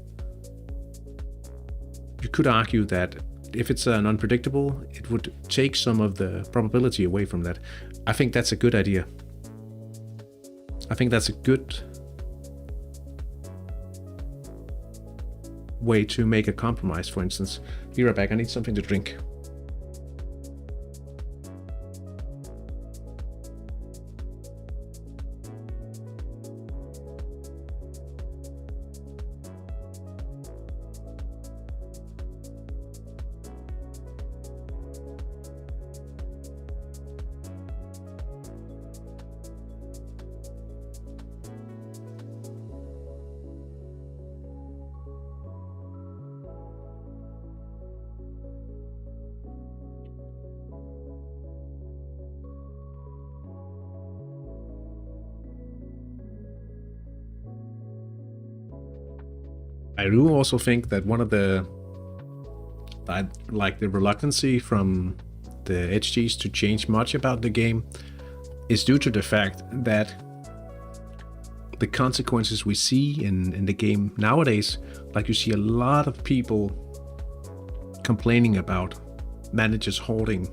you could argue that if it's an unpredictable, it would take some of the probability away from that. I think that's a good idea. I think that's a good way to make a compromise. For instance, be right back, I need something to drink. I do also think that one of the reluctancy from the HTs to change much about the game is due to the fact that the consequences we see in the game nowadays, like you see a lot of people complaining about managers holding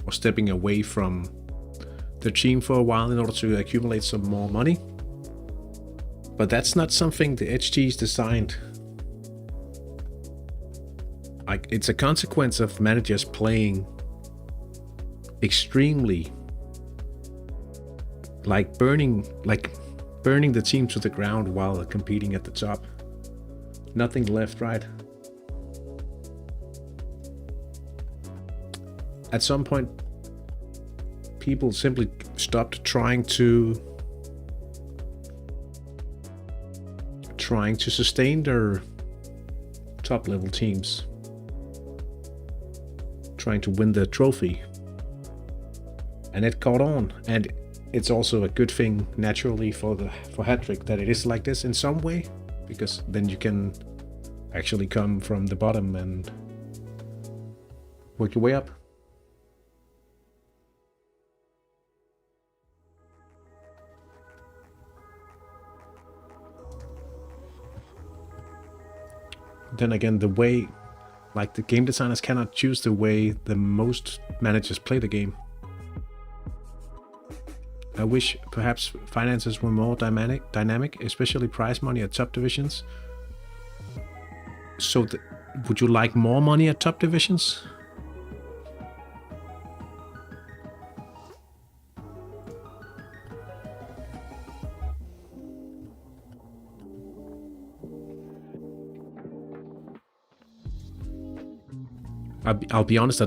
or stepping away from their team for a while in order to accumulate some more money. But that's not something the HTs designed. Like, it's a consequence of managers playing extremely, burning the team to the ground while competing at the top. Nothing left, right? At some point, people simply stopped trying to sustain their top level teams, trying to win the trophy, and it caught on. And it's also a good thing naturally for Hat-Trick that it is like this in some way, because then you can actually come from the bottom and work your way up. Then again, the way, the game designers cannot choose the way the most managers play the game. I wish perhaps finances were more dynamic, especially prize money at top divisions. So would you like more money at top divisions? I'll be honest, I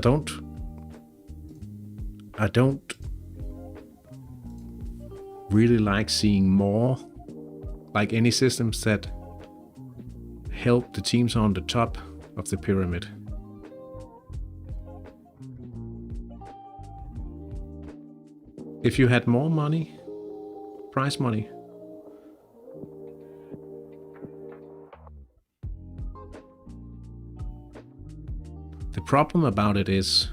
don't really like seeing more, any systems that help the teams on the top of the pyramid. If you had more money, prize money, the problem about it is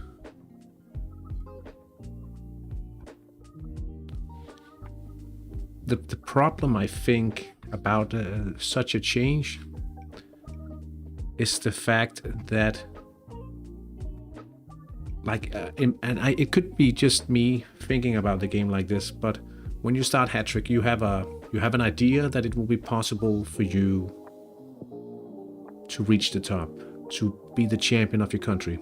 the problem, I think, about such a change is the fact that it could be just me thinking about the game like this, but when you start Hat-Trick, you have an idea that it will be possible for you to reach the top, to be the champion of your country.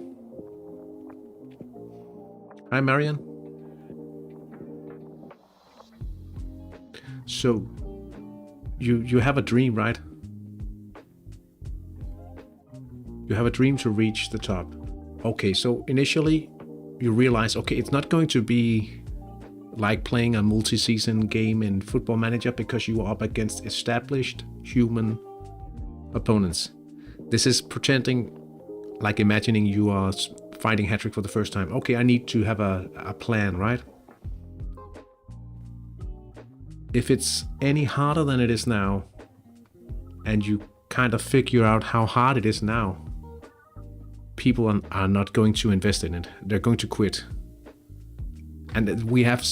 Hi, Marian. So you have a dream, right? You have a dream to reach the top. Okay, so initially you realize, okay, it's not going to be like playing a multi-season game in Football Manager because you are up against established human opponents. This is pretending, imagining you are fighting Hat-Trick for the first time. Okay, I need to have a plan, right? If it's any harder than it is now, and you kind of figure out how hard it is now, people are not going to invest in it. They're going to quit. And we have,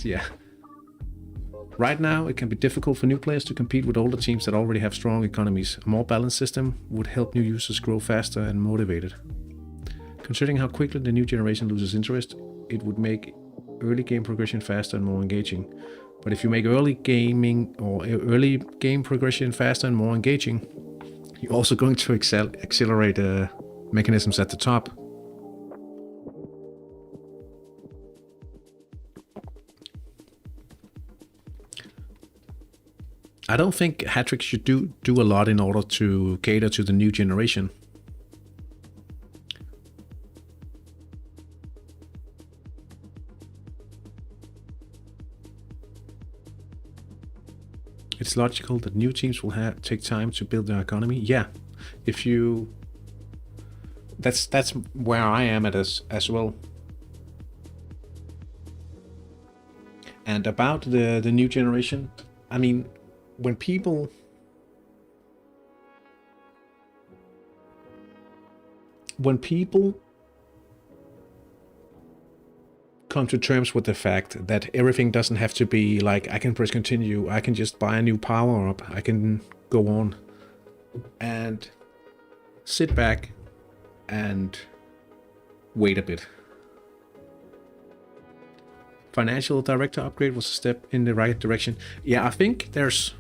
yeah. Right now, it can be difficult for new players to compete with older teams that already have strong economies. A more balanced system would help new users grow faster and motivated. Considering how quickly the new generation loses interest, it would make early game progression faster and more engaging. But if you make early game progression faster and more engaging, you're also going to accelerate mechanisms at the top. I don't think hat-trick should do a lot in order to cater to the new generation. It's logical that new teams will take time to build their economy. Yeah, if you, that's where I am at as well. And about the new generation, I mean, when people come to terms with the fact that everything doesn't have to be like, I can press continue, I can just buy a new power up, I can go on and sit back and wait a bit. Financial director upgrade was a step in the right direction. Yeah, I think there's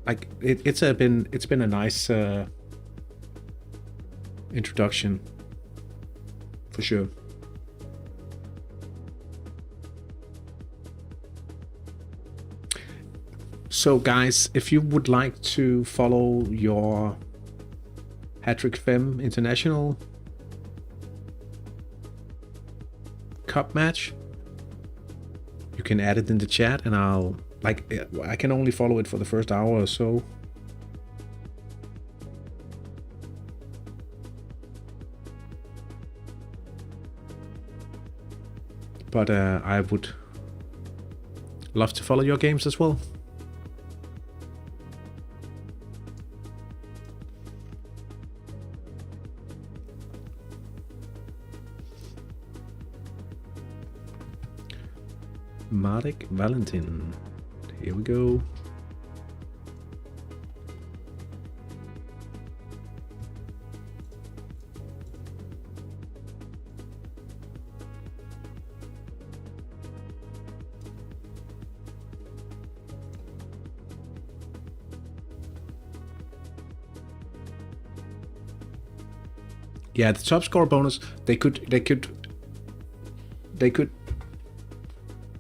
like it's been a nice introduction for sure. So guys, if you would like to follow your Hat-Trick Fem International Cup match, you can add it in the chat, and I can only follow it for the first hour or so. But I would love to follow your games as well. Marek Valentin. Here we go. Yeah, the top score bonus, they could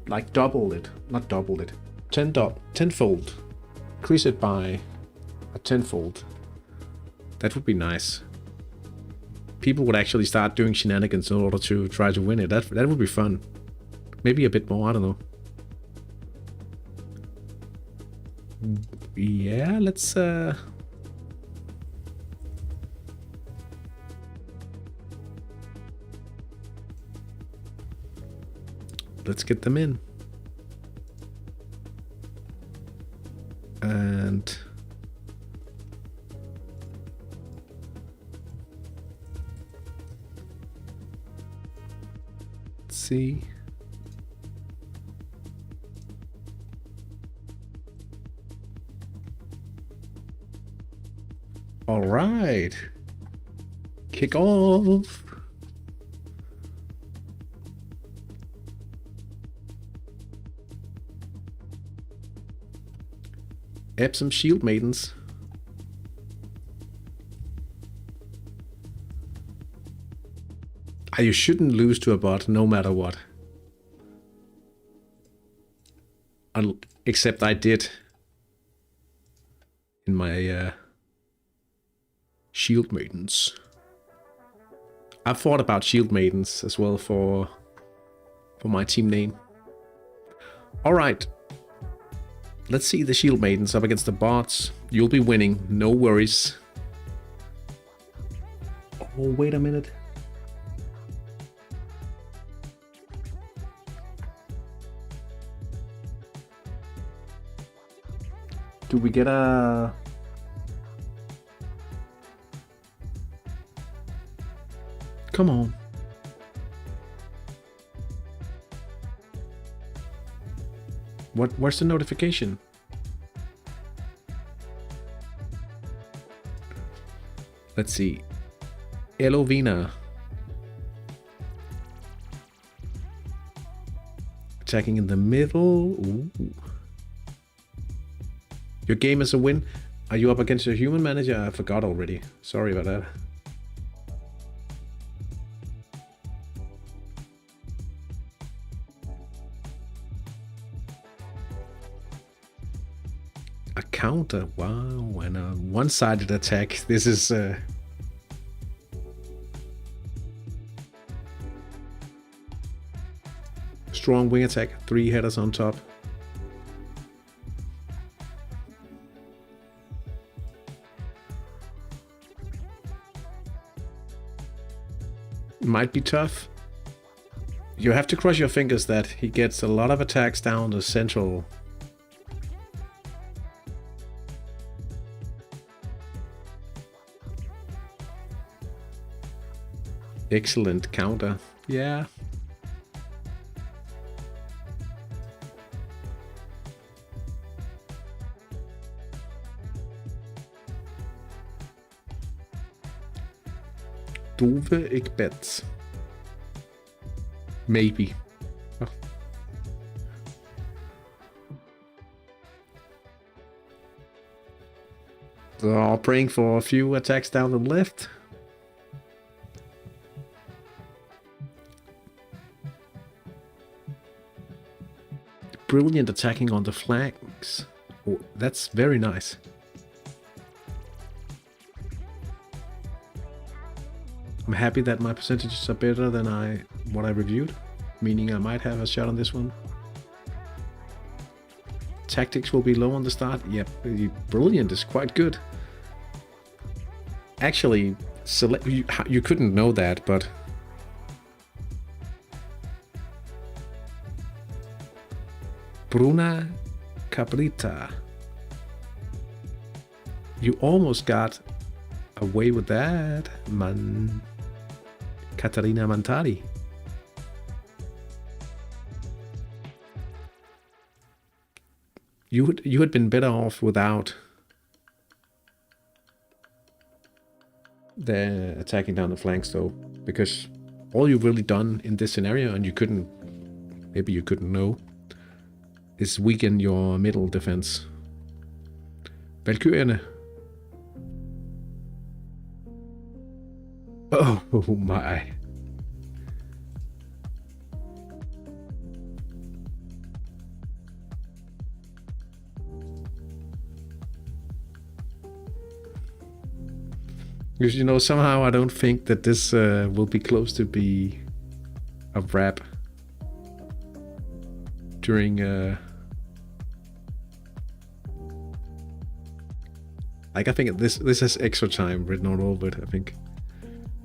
like double it, not double it, tenfold, increase it by a tenfold. That would be nice. People would actually start doing shenanigans in order to try to win it. That would be fun. Maybe a bit more, I don't know. Yeah, let's get them in. And let's see. All right. Kick off. Epsom Shield Maidens. You shouldn't lose to a bot no matter what. Except I did in my Shield Maidens. I've thought about Shield Maidens as well for my team name. Alright. Let's see the Shield Maidens up against the bots. You'll be winning, no worries. Oh, wait a minute. Do we get a... Come on. Where's the notification? Let's see. Elovina. Attacking in the middle. Ooh. Your game is a win. Are you up against your human manager? I forgot already. Sorry about that. A counter. Wow. And a one-sided attack. This is... strong wing attack. 3 headers on top. Might be tough. You have to cross your fingers that he gets a lot of attacks down the central. Excellent counter. Yeah. Dove ik bet. Maybe. Oh. So praying for a few attacks down the left. Brilliant attacking on the flanks. Oh, that's very nice. I'm happy that my percentages are better than what I reviewed, meaning I might have a shot on this one. Tactics will be low on the start. Yep, brilliant is quite good. Actually, you couldn't know that, but Bruna Cabrita. You almost got away with that, man. Caterina Mantari. You had been better off without the attacking down the flanks though, because all you've really done in this scenario, and maybe you couldn't know, is weaken your middle defense. Valkyrierne. Oh my. Because, you know, somehow I don't think that this will be close to be a wrap during like, I think this has extra time written all over it, I think.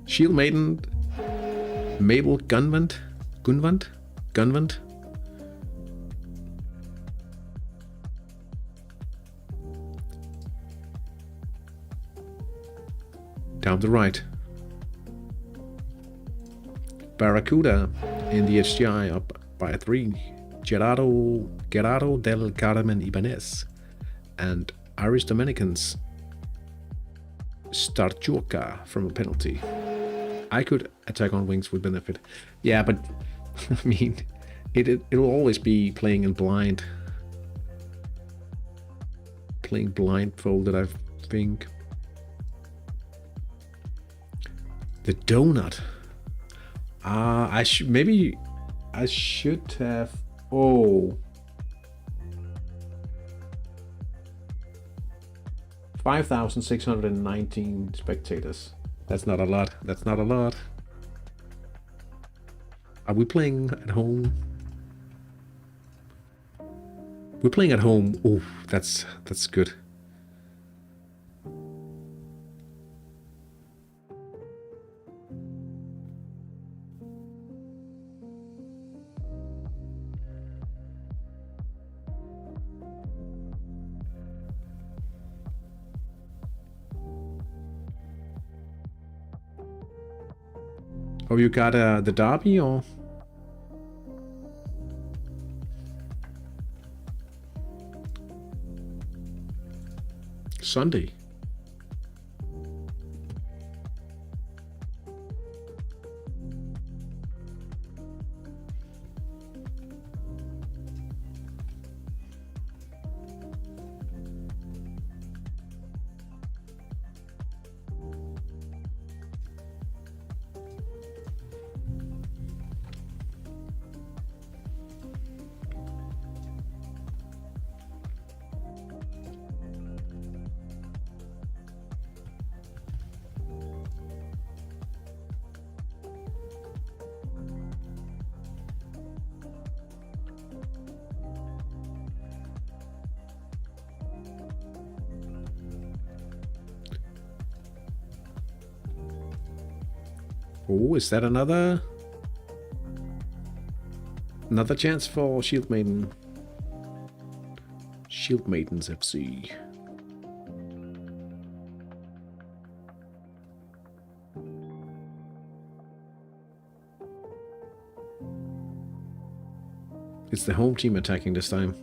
Shield Maiden, Mabel Gunvant. Down the right. Barracuda in the HTI up by 3. Gerardo del Carmen Ibanez. And Irish Dominicans Starchurka from a penalty. I could attack on wings with benefit. Yeah, but I mean, it'll always be playing in blind. Playing blindfolded, I think. The donut. I should have. Oh. 5,619 spectators. That's not a lot. That's not a lot. Are we playing at home? We're playing at home. Oh, that's good. Oh, you got the derby or? Sunday. Oh, is that another chance for Shield Maiden? Shield Maidens FC. It's the home team attacking this time.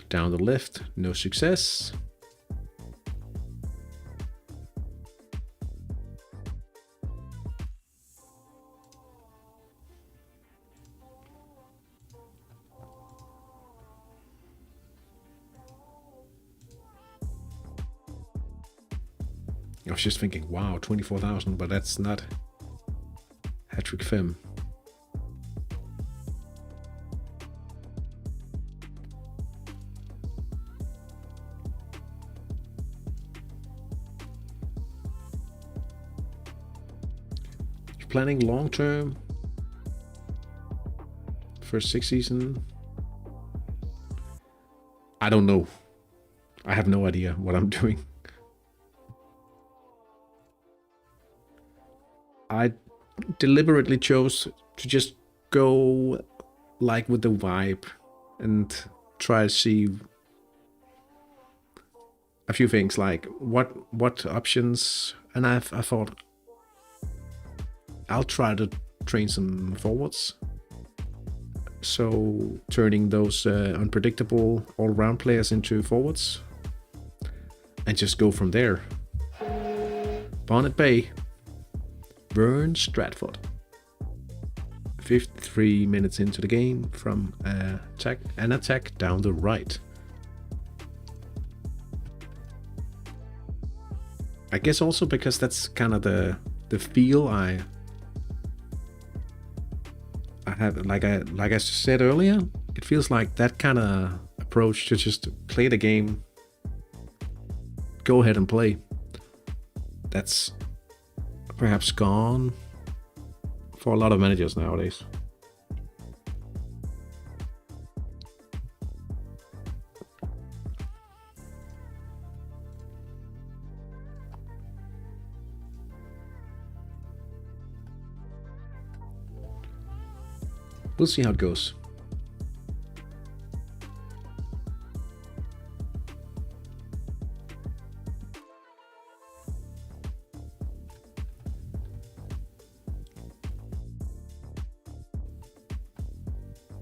Down the left, no success. I was just thinking, wow, 24,000, but that's not Hat-trick Fem. Planning long term. First 6 season. I don't know. I have no idea what I'm doing. I deliberately chose to just go like with the vibe and try to see a few things, like what options, and I thought I'll try to train some forwards, so turning those unpredictable all-round players into forwards and just go from there. Bonnet Bay, Vern Stratford. 53 minutes into the game from an attack down the right. I guess also because that's kind of the feel I have, like I said earlier, it feels like that kind of approach to just play the game, go ahead and play. That's perhaps gone for a lot of managers nowadays. We'll see how it goes.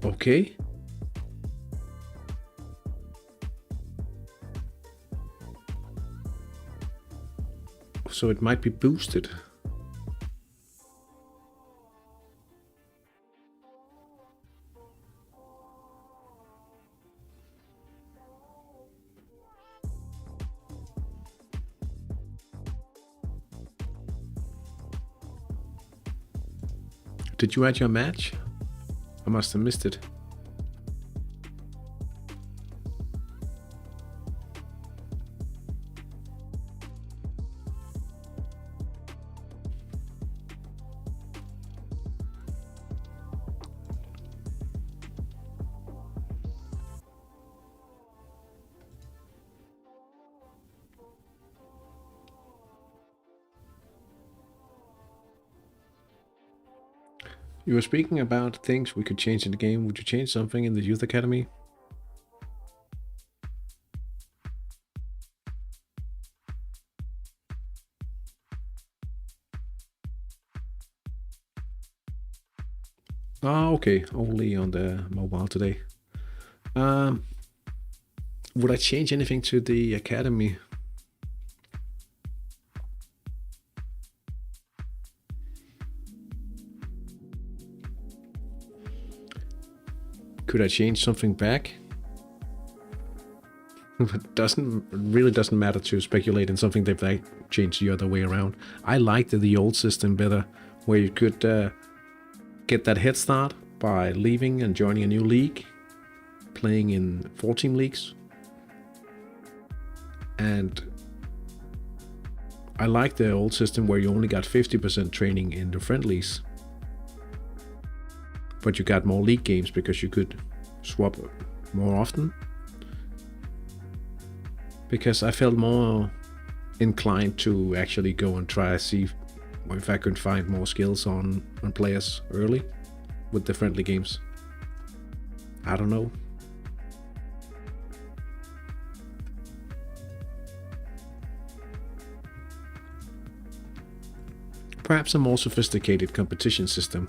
Okay. So it might be boosted. Did you add your match? I must have missed it. You were speaking about things we could change in the game. Would you change something in the youth academy? Ah, okay. Only on the mobile today. Would I change anything to the academy? Could I change something back? It really doesn't matter to speculate in something that they changed the other way around. I liked the old system better, where you could get that head start by leaving and joining a new league, playing in 4-team leagues. And I like the old system where you only got 50% training in the friendlies, but you got more league games because you could swap more often. because I felt more inclined to actually go and try to see if I could find more skills on players early with the friendly games. I don't know. Perhaps a more sophisticated competition system.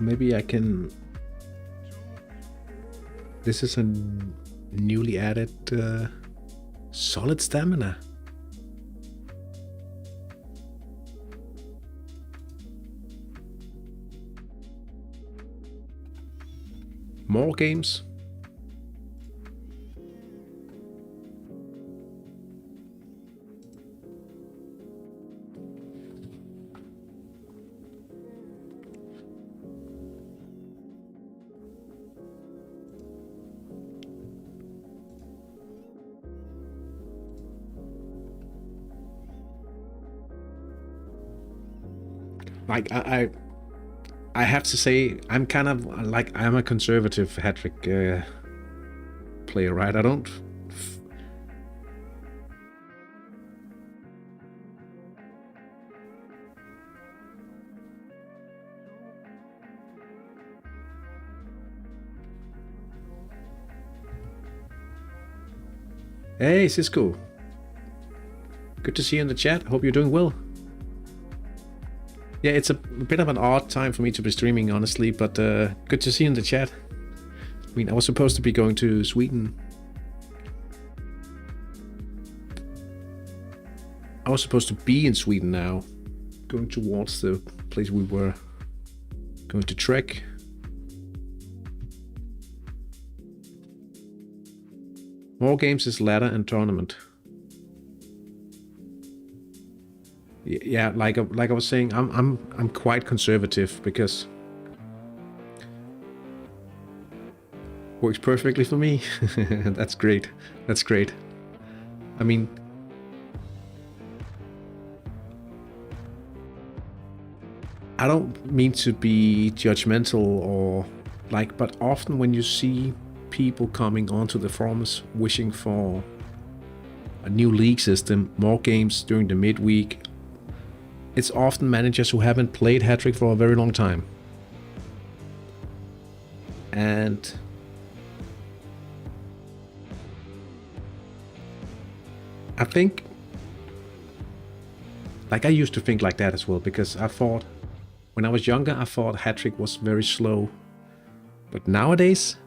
Maybe I can... This is a newly added solid stamina. More games. Like I have to say, I'm kind of like, I'm a conservative hat-trick player, right? I don't... Hey, Cisco. Good to see you in the chat. Hope you're doing well. Yeah, it's a bit of an odd time for me to be streaming, honestly, but good to see you in the chat. I mean, I was supposed to be going to Sweden. I was supposed to be in Sweden now, going towards the place we were going to trek. More games is ladder and tournament. Yeah, like I was saying, I'm quite conservative because works perfectly for me. That's great. That's great. I mean, I don't mean to be judgmental or like, but often when you see people coming onto the forums wishing for a new league system, more games during the midweek, it's often managers who haven't played hat-trick for a very long time. And I think, like I used to think like that as well, because I thought, when I was younger, I thought hat-trick was very slow. But nowadays,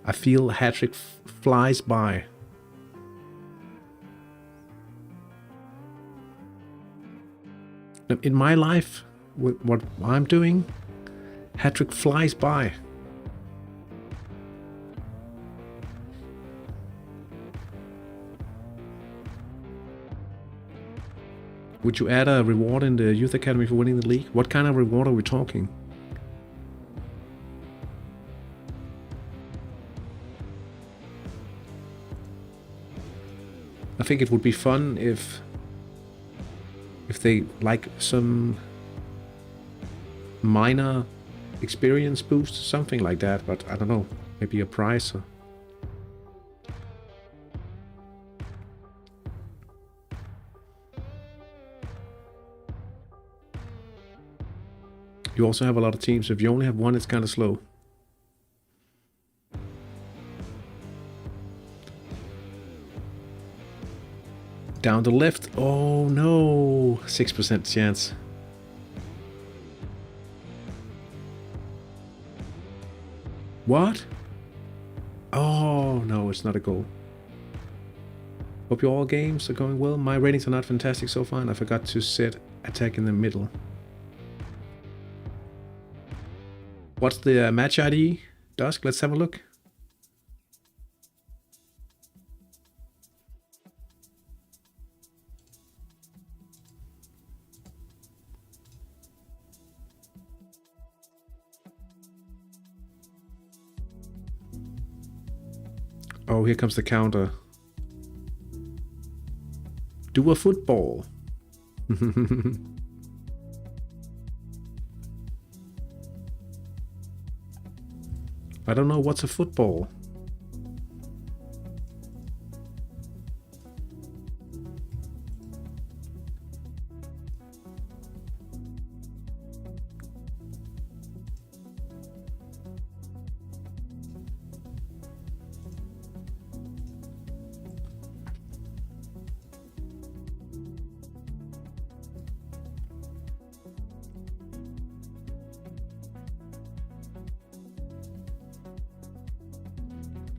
I feel hat-trick flies by. In my life, with what I'm doing, hat-trick flies by. Would you add a reward in the youth academy for winning the league? What kind of reward are we talking? I think it would be fun if they like some minor experience boost, something like that, but I don't know, maybe a prize or... You also have a lot of teams. If you only have one, it's kind of slow. Down the left. Oh no, 6% chance. What? Oh no, it's not a goal. Hope your all games are going well. My ratings are not fantastic so far, and I forgot to set attack in the middle. What's the match ID, Dusk? Let's have a look. Oh, here comes the counter. Do a football. I don't know what's a football.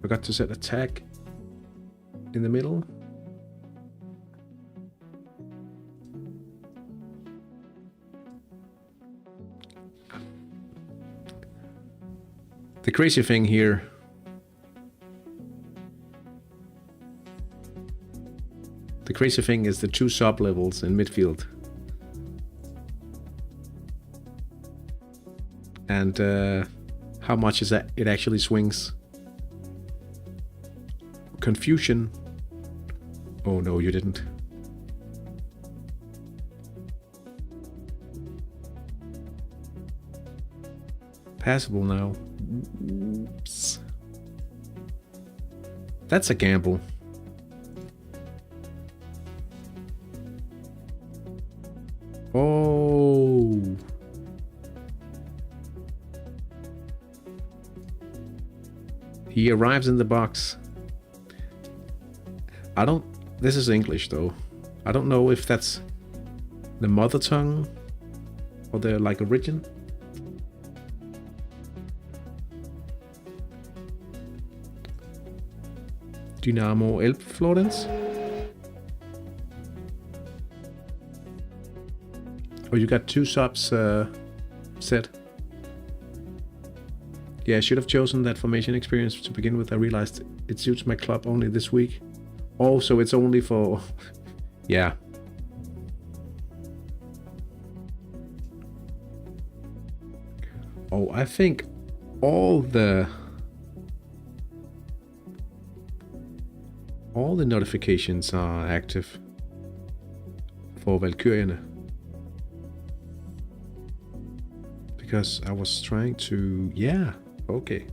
Forgot to set a tag in the middle. The crazy thing here is the 2 sub levels in midfield. And how much is that it actually swings. Confusion. Oh no, you didn't. Passable now. Oops. That's a gamble. Oh. He arrives in the box. This is English though. I don't know if that's the mother tongue or the like origin. Dynamo Elbflorens. Oh, you got 2 subs set. Yeah, I should have chosen that formation experience to begin with. I realized it suits my club only this week. Oh, so it's only for... yeah. Oh, I think all the notifications are active for Valkyrierne. Because I was trying to... yeah, okay.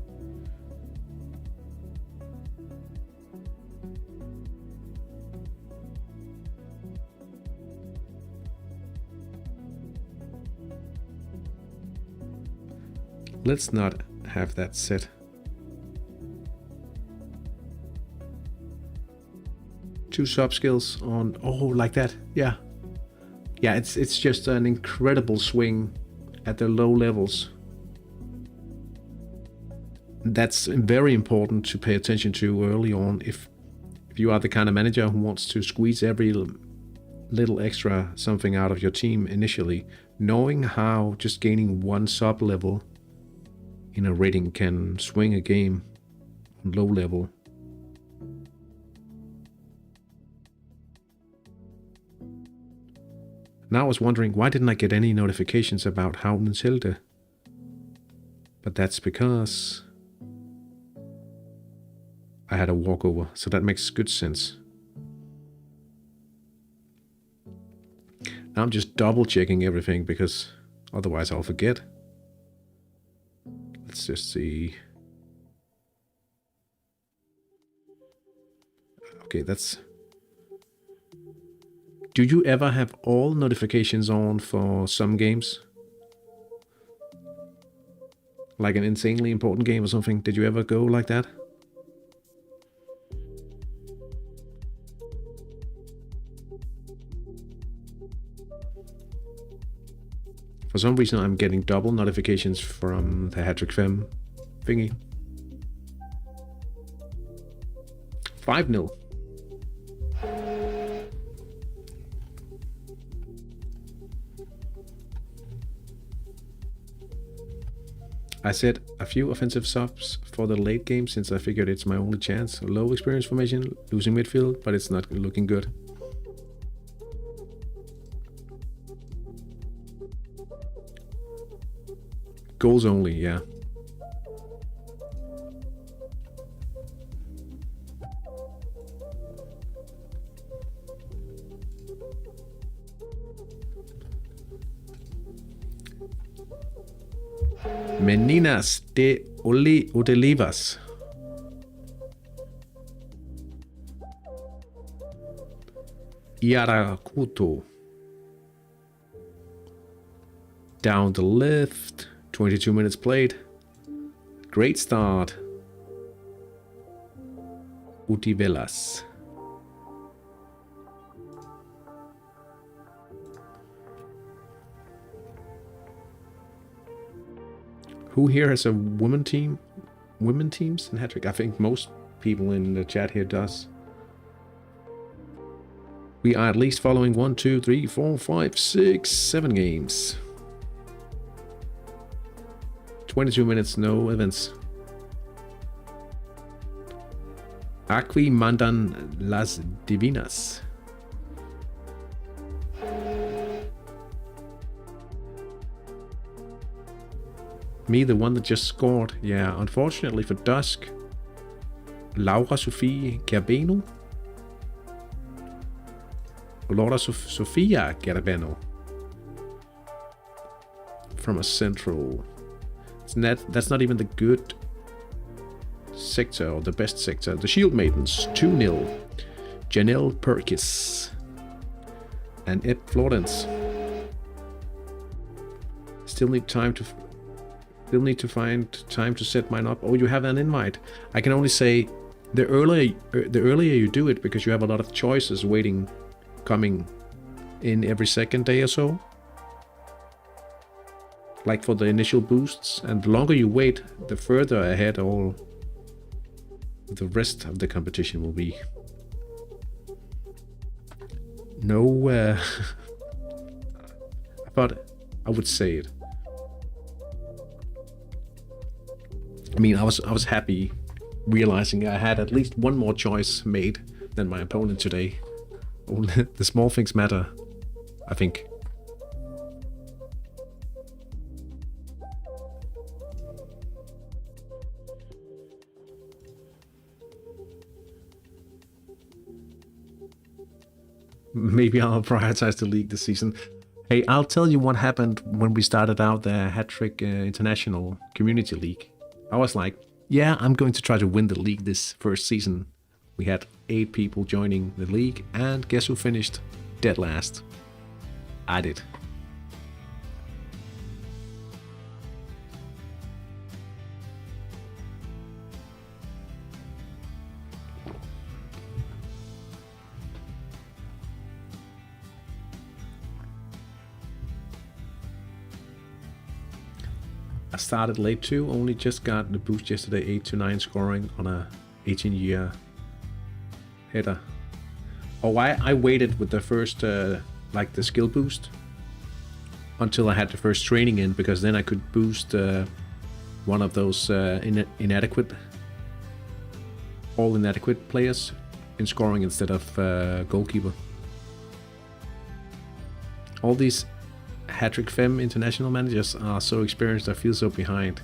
Let's not have that set. Two sub skills on, oh, like that, yeah. Yeah, it's just an incredible swing at the low levels. That's very important to pay attention to early on if you are the kind of manager who wants to squeeze every little extra something out of your team initially. Knowing how just gaining one sub level in a rating can swing a game on low level. Now I was wondering, why didn't I get any notifications about Howden's Hilde? But that's because I had a walkover, so that makes good sense. Now I'm just double checking everything because otherwise I'll forget. Let's just see. Okay, that's... Do you ever have all notifications on for some games? Like an insanely important game or something? Did you ever go like that? For some reason I'm getting double notifications from the Hat-Trick Fem thingy. 5-0. I set a few offensive subs for the late game since I figured it's my only chance. Low experience formation, losing midfield, but it's not looking good. Goals only, yeah. Meninas de Olivas. Iarakuto. Down the left. 22 minutes played. Great start. Utivelas. Who here has a women team? Women teams in hat-trick? I think most people in the chat here does. We are at least following 1, 2, 3, 4, 5, 6, 7 games. 22 minutes, no events. Aquí mandan las divinas. Me, the one that just scored. Yeah, unfortunately for Dusk. Laura Sofie Gerbeno. Laura Sofia Gerbeno. From a central. That's not even the good sector or the best sector. The Shield Maidens 2-0. Janelle Perkis and Ed Florence. Still need to find time to set mine up. Oh, you have an invite. I can only say the earlier you do it, because you have a lot of choices coming in every second day or so. Like for the initial boosts, and the longer you wait, the further ahead all the rest of the competition will be. No, I thought I would say it. I mean, I was happy realizing I had at least one more choice made than my opponent today. Only the small things matter, I think. Maybe I'll prioritize the league this season. Hey, I'll tell you what happened when we started out the Hat-Trick International Community League. I was like, yeah, I'm going to try to win the league this first season. We had 8 people joining the league, and guess who finished dead last? I did. I started late too, only just got the boost yesterday, 8 to 9 scoring on a 18-year header. Oh, I waited with the first, like the skill boost until I had the first training in, because then I could boost one of those inadequate players in scoring instead of goalkeeper. All these Hat-Trick Femme international managers are so experienced, I feel so behind.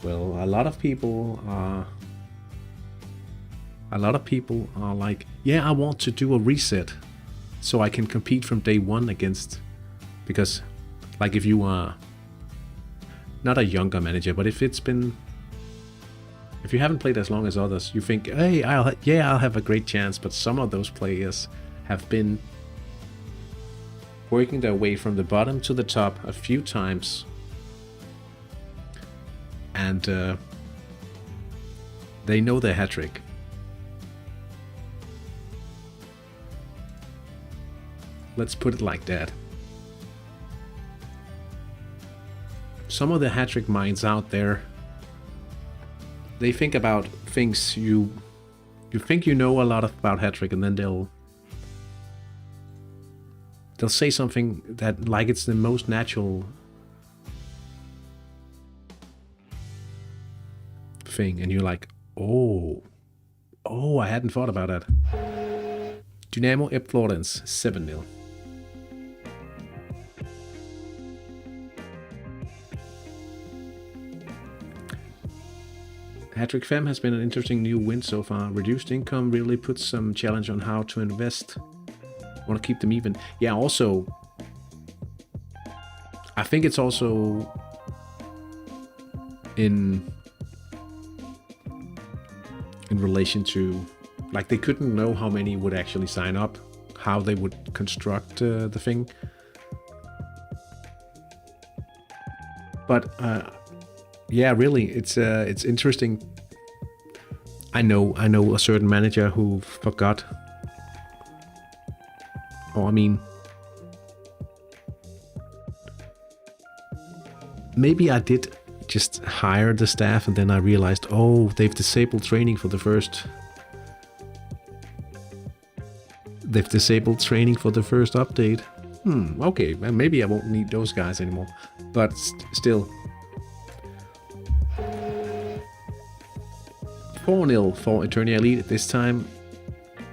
Well, a lot of people are like, yeah, I want to do a reset so I can compete from day one against, because like if you are not a younger manager, but if you haven't played as long as others, you think, hey, I'll have a great chance. But some of those players have been working their way from the bottom to the top a few times, and they know their hat trick. Let's put it like that. Some of the hat trick minds out there, they think about things you think you know a lot about hat trick, and then they'll say something that like it's the most natural thing, and you're like, oh, I hadn't thought about that. Dynamo Ep Florence 7-0. Hat-Trick Femme has been an interesting new win so far. Reduced income really puts some challenge on how to invest. Want to keep them even. Yeah, also, I think it's also in relation to, like, they couldn't know how many would actually sign up, how they would construct the thing. But yeah, really, it's interesting. I know a certain manager who forgot, or I mean, maybe I did just hire the staff and then I realized, oh, they've disabled training for the first. They've disabled training for the first update. Okay, maybe I won't need those guys anymore. But still. 4-0 for Eternia Elite. This time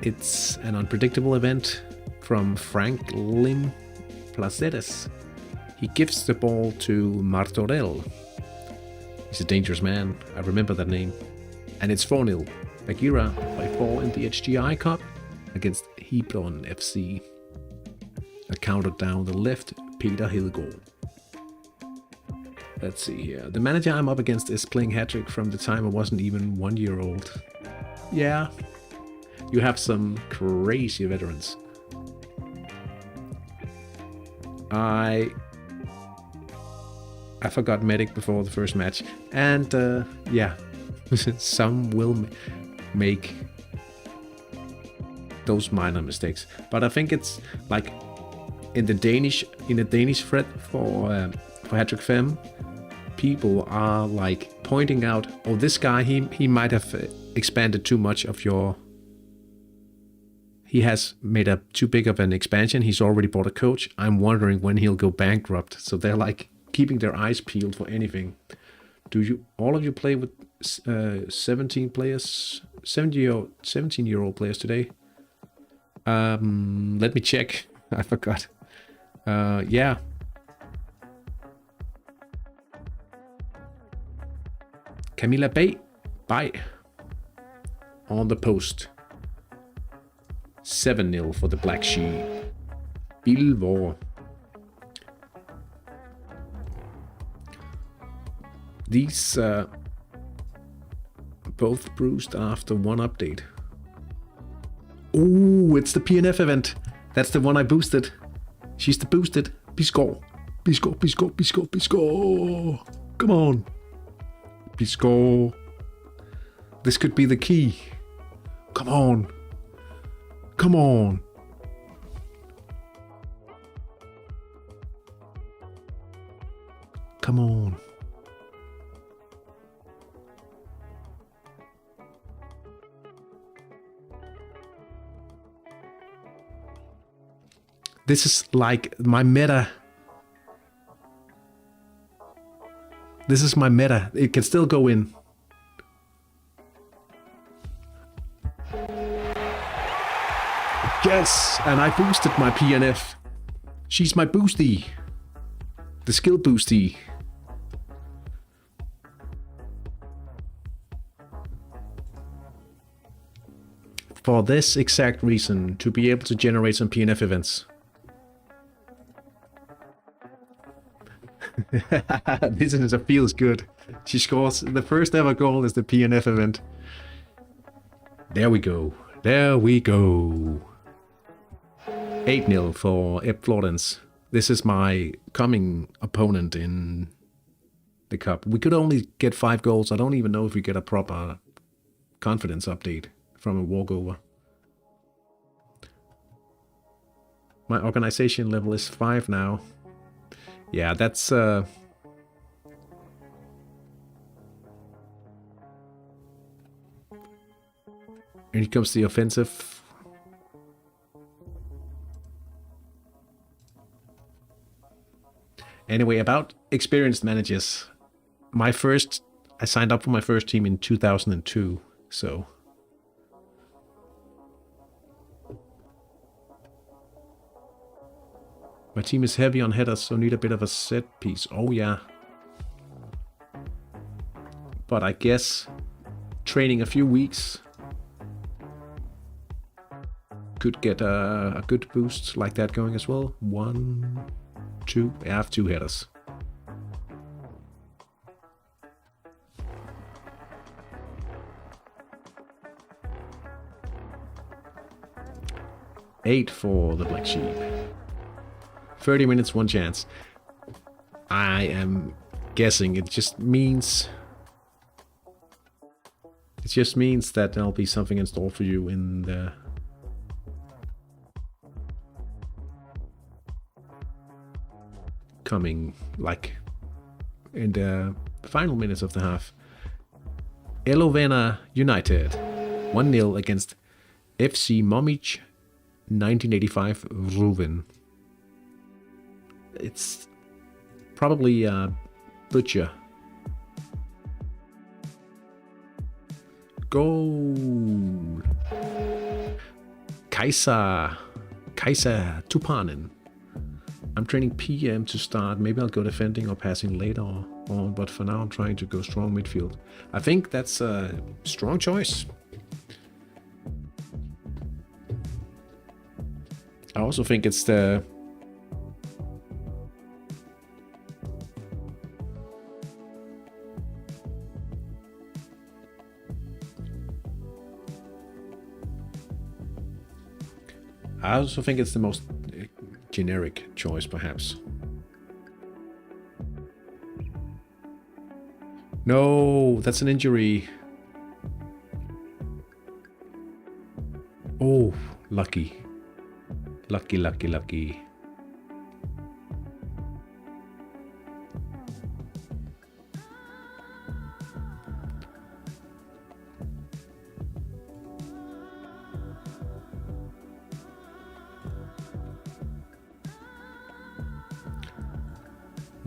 it's an unpredictable event from Frank Lim Placeres. He gives the ball to Martorell. He's a dangerous man. I remember that name. And it's 4-0. Bagheera by 4 in the HTI Cup against Hebron FC. A counter down the left, Peter Hedegaard. Let's see here. The manager I'm up against is playing hat-trick from the time I wasn't even 1 year old. Yeah, you have some crazy veterans. I forgot medic before the first match, and yeah, some will make those minor mistakes. But I think it's like in the Danish thread for hat-trick fem, people are like pointing out, oh, this guy, he might have expanded too much of your. He has made up too big of an expansion. He's already bought a coach. I'm wondering when he'll go bankrupt. So they're like keeping their eyes peeled for anything. Do you all of you play with 17 players, 17-year-old players today? Let me check. I forgot. Yeah. Camilla Bay, bye. On the post. 7-0 for the Black Sheep. Bilvor. These both bruised after one update. Oh, it's the PNF event. That's the one I boosted. She's the boosted. Bisco. Bisco, Bisco, Bisco, Bisco. Come on. Bisco. This could be the key. Come on. Come on. Come on. This is like my meta. This is my meta. It can still go in. Yes, and I boosted my PNF. She's my boosty. The skill boosty. For this exact reason, to be able to generate some PNF events. This is a feels good. She scores the first ever goal is the PNF event. There we go. There we go. 8-0 for Ep Florence. This is my coming opponent in the cup. We could only get 5 goals. I don't even know if we get a proper confidence update from a walkover. My organization level is 5 now. Yeah, that's and here comes the offensive. Anyway, about experienced managers. I signed up for my first team in 2002, so. My team is heavy on headers, so need a bit of a set piece. Oh yeah. But I guess training a few weeks could get a good boost like that going as well. 1, 2, I have 2 headers. 8 for the black sheep. 30 minutes, 1 chance. I am guessing it just means that there'll be something in store for you in the coming, like, in the final minutes of the half. Elovena United 1-0 against FC Momich 1985 Ruven. It's probably a butcher. Goal. Kaiser Tupanen. I'm training PM to start. Maybe I'll go defending or passing later on, but for now I'm trying to go strong midfield. I think that's a strong choice. I also think it's the most generic choice, perhaps. No, that's an injury. Oh, lucky. Lucky.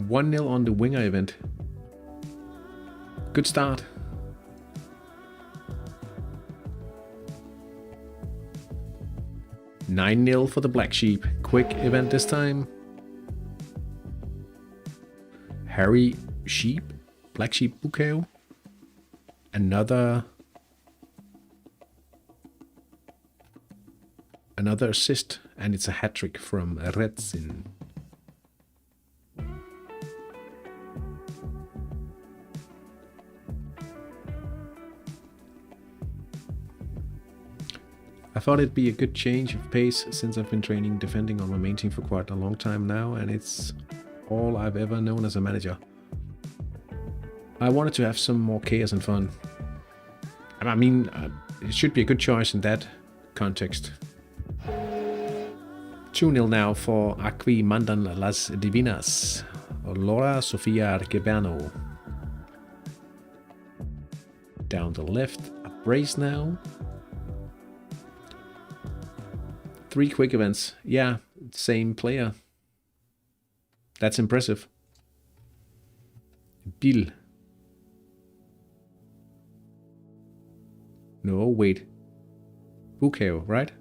One 0 on the winger event. Good start. Nine 0 for the black sheep. Quick event this time. Harry Sheep, Black Sheep Bukeo. Another assist, and it's a hat trick from Redzin. I thought it'd be a good change of pace since I've been training defending on my main team for quite a long time now, and it's all I've ever known as a manager. I wanted to have some more chaos and fun. I mean, it should be a good choice in that context. 2-0 now for Aqui Mandan Las Divinas. Laura Sofia Arquebano. Down the left, a brace now. 3 quick events. Yeah, same player. That's impressive. Bill. No, wait. Bukeo, right?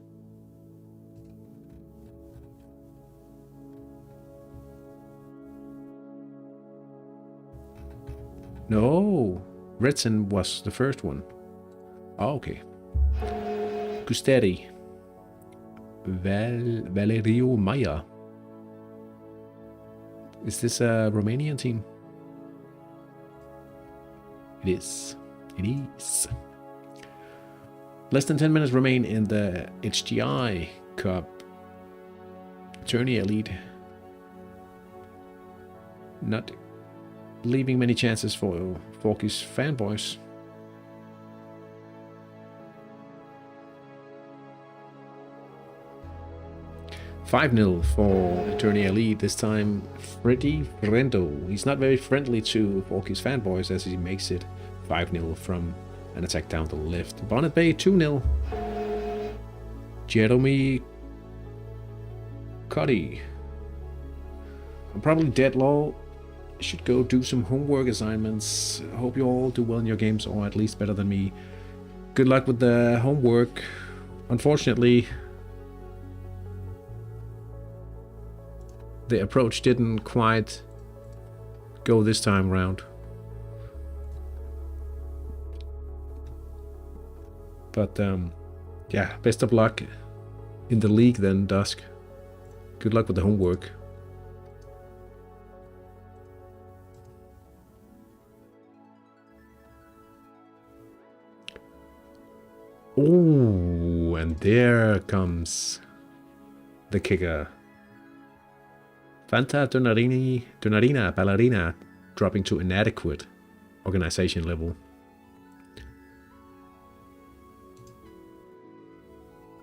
No, Redson was the first one. Oh, okay. Gusteri. Valerio Maya. Is this a Romanian team? It is. It is. Less than 10 minutes remain in the HTI Cup Tourney Elite. Not leaving many chances for Forky's fanboys. $5-0 for Tourney Elite. This time, Freddy Frendo. He's not very friendly to Forky's fanboys as he makes it 5-0 from an attack down the left. Bonnet Bay 2-0. Jeremy Cuddy. I'm probably dead low. Should go do some homework assignments. Hope you all do well in your games, or at least better than me. Good luck with the homework. Unfortunately, the approach didn't quite go this time around. But yeah, best of luck in the league then, Dusk. Good luck with the homework. Oh, and there comes the kicker. Fanta Donarina Ballerina dropping to inadequate organization level.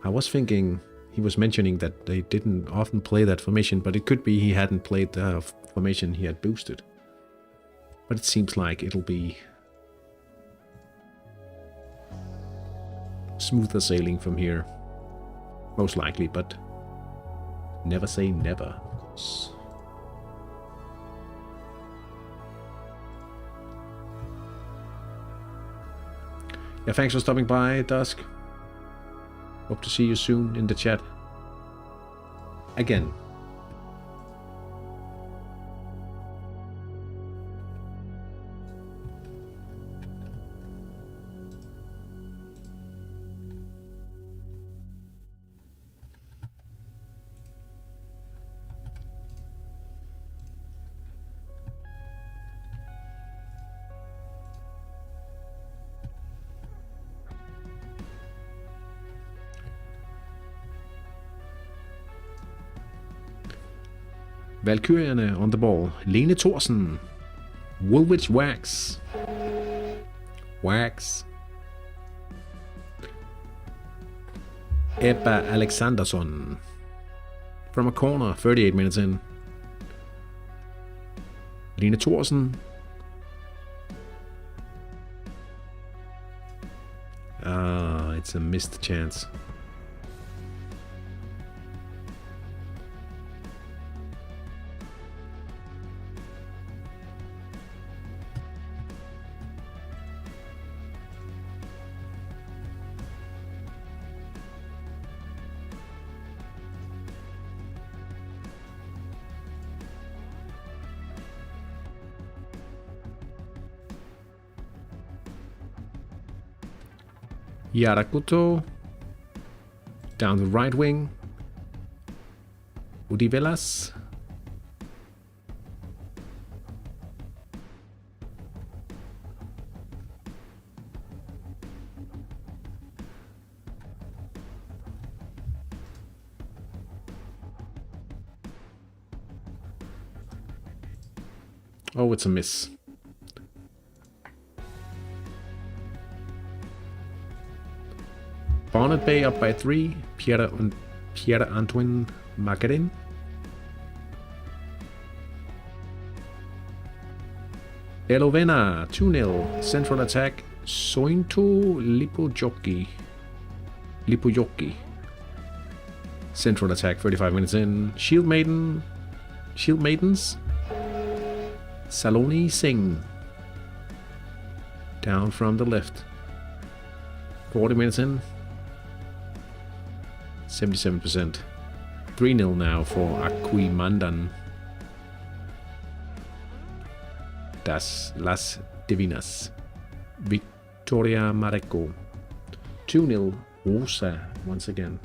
I was thinking he was mentioning that they didn't often play that formation, but it could be he hadn't played the formation he had boosted. But it seems like it'll be smoother sailing from here. Most likely, but never say never, of course. Yeah, thanks for stopping by, Dusk. Hope to see you soon in the chat. Again. Valkyrierne on the ball. Lene Thorsen. Woolwich Wax. Wax. Ebba Alexandersson. From a corner, 38 minutes in. Lene Thorsen. It's a missed chance. Yarakuto down the right wing. Udivelas. Oh, it's a miss. Bonnet Bay up by 3. Pierre-Antoine Magarin. Elovena 2-0. Central attack. Sointo Lipojoki. Central attack 35 minutes in. Shield Maidens. Saloni Singh. Down from the left. 40 minutes in. 77%. 3-0 now for Aquimandan. Las Divinas. Victoria Mareco. 2-0 Rosa once again.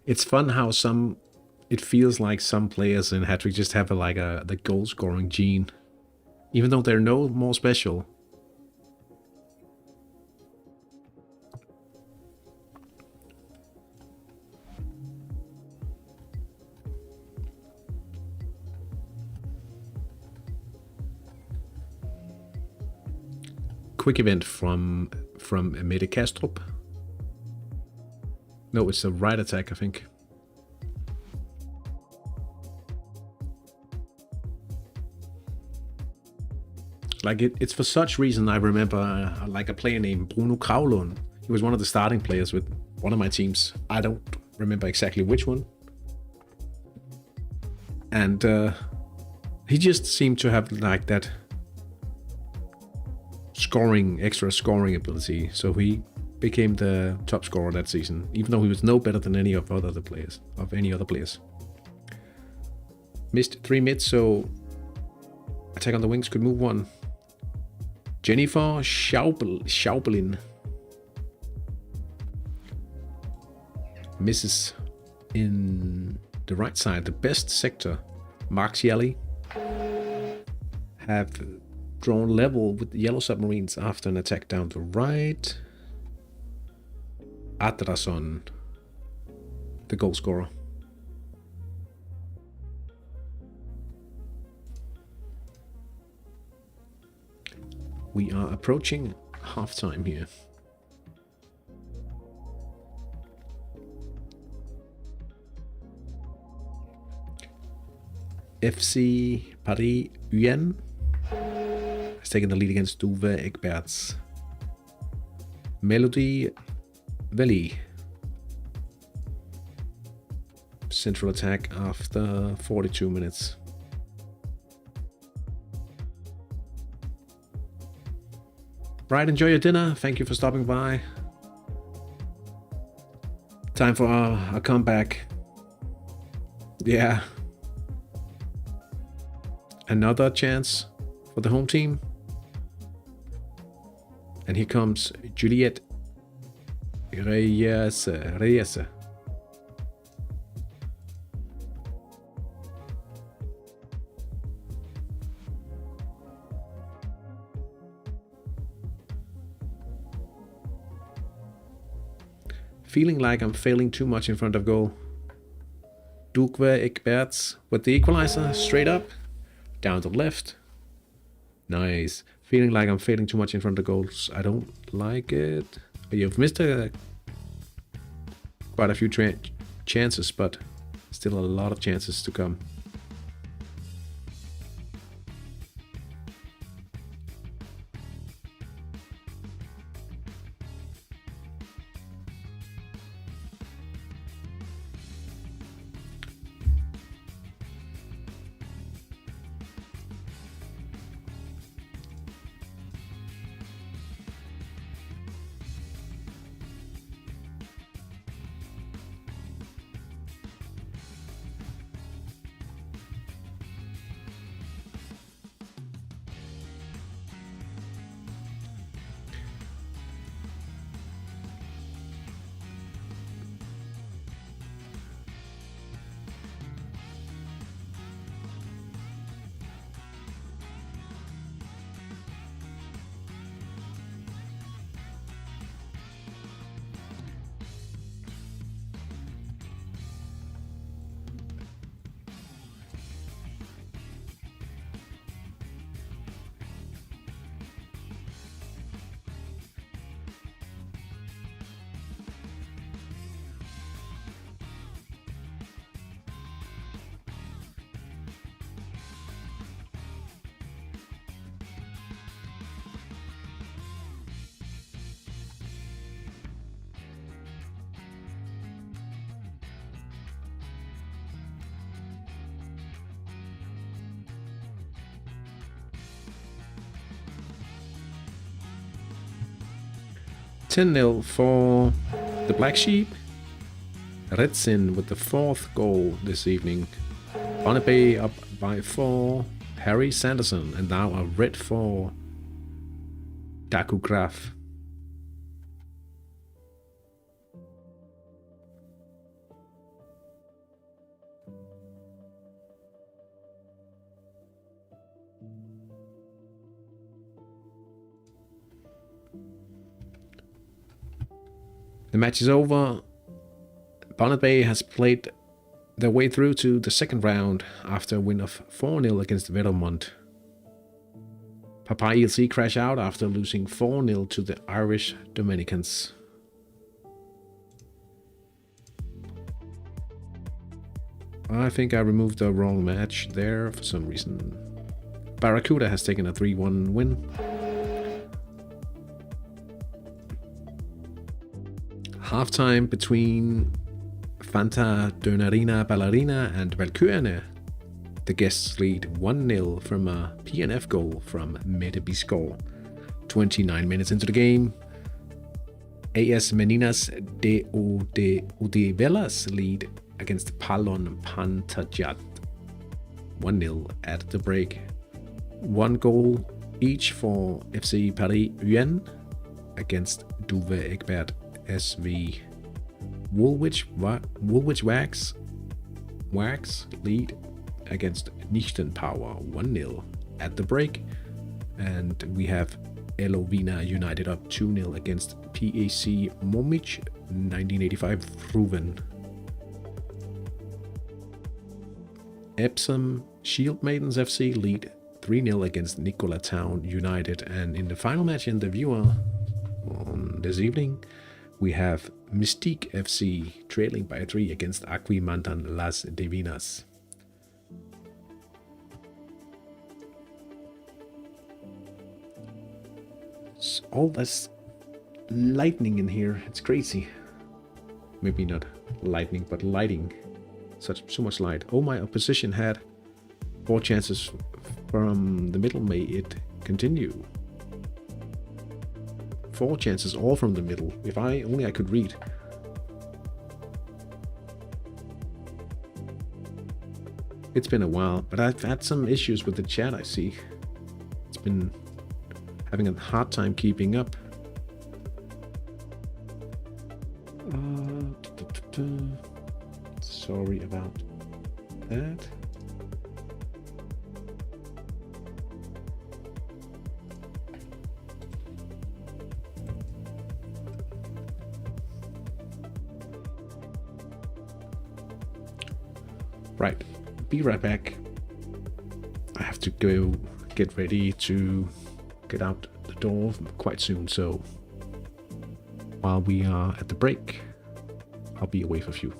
It's fun how it feels like some players in Hat-Trick just have the goal scoring gene. Even though they're no more special. Quick event from Mette Kastrup. No, it's a right attack, I think. It's for such reason I remember a player named Bruno Kravlund. He was one of the starting players with one of my teams. I don't remember exactly which one. And he just seemed to have that extra scoring ability. So he became the top scorer that season, even though he was no better than any other players. Missed 3 mids, so attack on the wings could move one. Jennifer Schaubelin misses in the right side, the best sector. Marxiali have drawn level with the Yellow Submarines after an attack down the right. Adrason, the goal scorer. We are approaching halftime here. FC Paris UN has taken the lead against Duve Egberts. Melody Valley. Central attack after 42 minutes. Right, enjoy your dinner. Thank you for stopping by. Time for a comeback. Yeah. Another chance for the home team. And here comes Juliette Reyes. Feeling like I'm failing too much in front of goal. Duve Egberts with the equalizer, straight up, down the left. Nice. Feeling like I'm failing too much in front of goals. I don't like it. You've missed quite a few chances, but still a lot of chances to come. (10-0 for the Black Sheep. Redsin with the 4th goal this evening. Barnaby up by 4. Harry Sanderson, and now a red for Daku Graf. The match is over. Barnaby has played their way through to the second round after a win of 4-0 against Vermont. Papa ELC crash out after losing 4-0 to the Irish Dominicans. I think I removed the wrong match there for some reason. Barracuda has taken a 3-1 win. Halftime between Fanta Dönarina Ballerina and Valkyrierne. The guests lead 1-0 from a PNF goal from Mette Bisgaard. 29 minutes into the game, AS Meninas de Udevelas lead against Palon Pantajat. 1-0 at the break. 1 goal each for FC Paris UN against Duve Egbert SV. Woolwich Wax lead against Nichten Power 1-0 at the break. And we have Elovina United up 2-0 against PAC Momic 1985 Ruven. Epsom Shield Maidens FC lead 3-0 against Nicola Town United. And in the final match in the viewer on this evening, we have Mystique FC trailing by 3 against Aquimantan Las Divinas. It's all this lightning in here, it's crazy. Maybe not lightning, but lighting. So much light. Oh, my opposition had 4 chances from the middle. May it continue. 4 chances all from the middle. If I could read. It's been a while, but I've had some issues with the chat, I see. It's been having a hard time keeping up. Sorry about that. Right, be right back. I have to go get ready to get out the door quite soon, so while we are at the break, I'll be away for a few.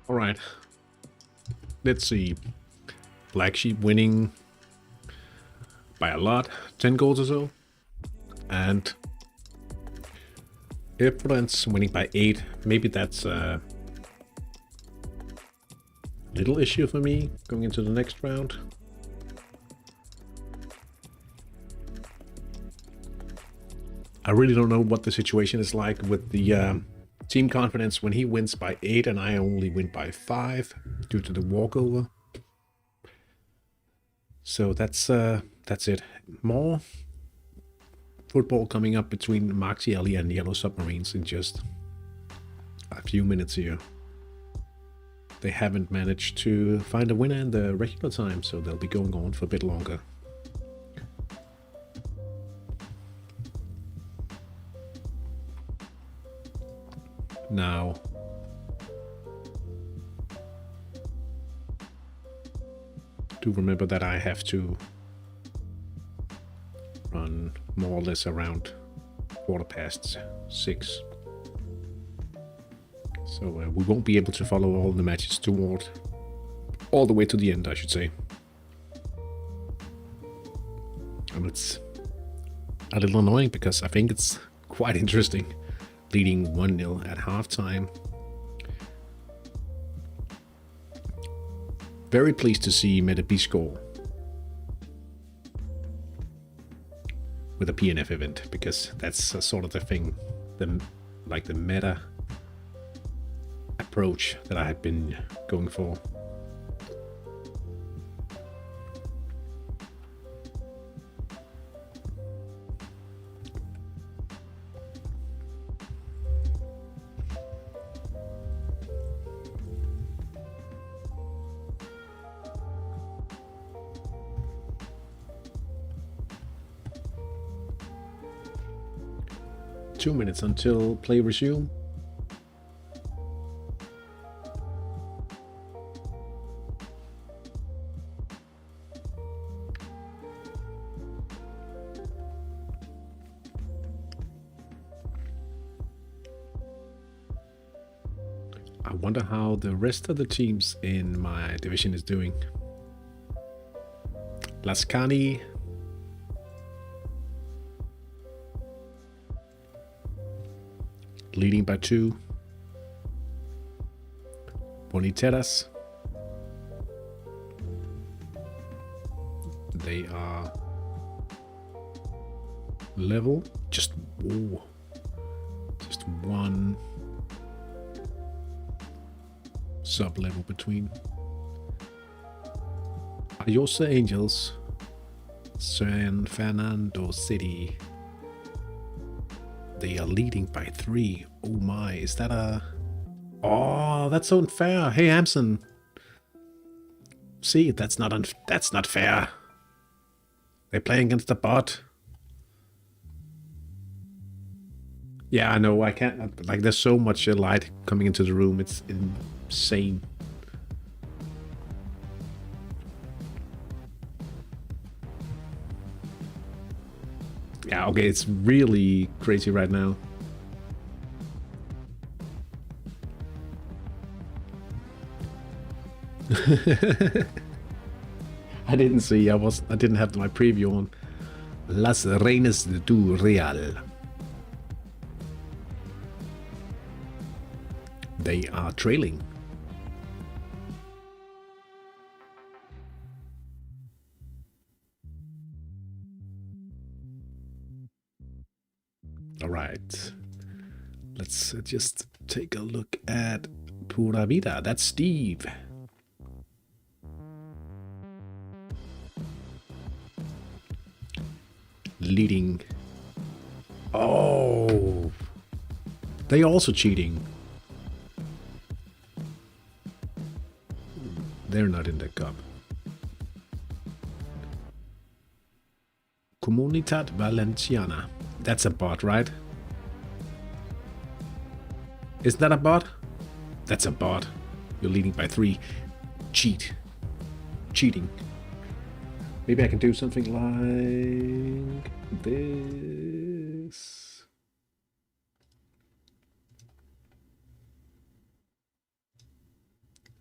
All right. Let's see. Black Sheep winning by a lot, 10 goals or so. And Influence winning by 8. Maybe that's a little issue for me going into the next round. I really don't know what the situation is like with the team confidence when he wins by 8 and I only win by 5 due to the walkover. So that's it. More football coming up between Martielli and Yellow Submarines in just a few minutes here. They haven't managed to find a winner in the regular time, so they'll be going on for a bit longer. Now, do remember that I have to run more or less around 6:15. So we won't be able to follow all the matches toward all the way to the end, I should say. And it's a little annoying because I think it's quite interesting. Leading 1-0 at halftime. Very pleased to see Metabi score with a PNF event, because that's sort of the thing, the meta approach that I had been going for. Two minutes until play resume. I wonder how the rest of the teams in my division is doing. Lascani leading by 2. Boniteras, they are level, just one sub level between. Ayosa Angels, San Fernando City, they are leading by 3. Oh my, is that a... Oh, that's so unfair. Hey, Hamson. See, that's not fair. They're playing against the bot. Yeah, I know, I can't... Like, there's so much light coming into the room. It's insane. Yeah, okay, it's really crazy right now. I didn't see, I didn't have my preview on. Las Reinas du Real. They are trailing. All right, let's just take a look at Pura Vida. That's Steve. Leading. Oh, they also cheating. They're not in the cup. Comunitat Valenciana. That's a bot, right? Isn't that a bot? That's a bot. You're leading by 3. Cheating. Maybe I can do something like this.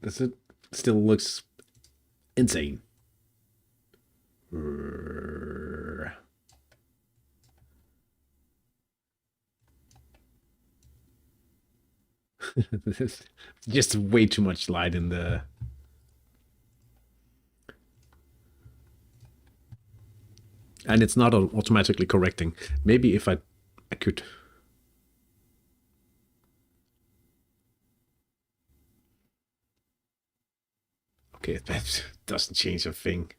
This it still looks insane. There's just way too much light in the. And it's not automatically correcting. Maybe if I could. Okay, that doesn't change a thing.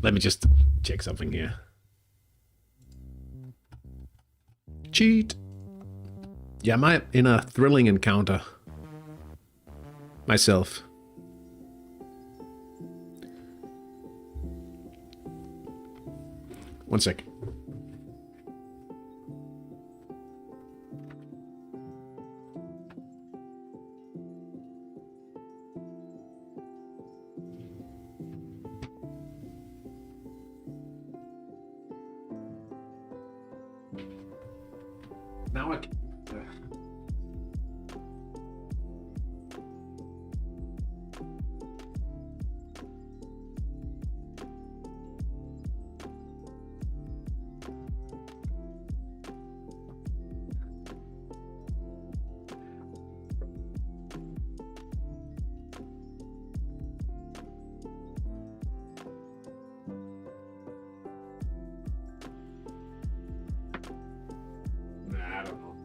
Let me just check something here. Cheat. Yeah, I'm in a thrilling encounter myself. One sec. Now I can. I don't know.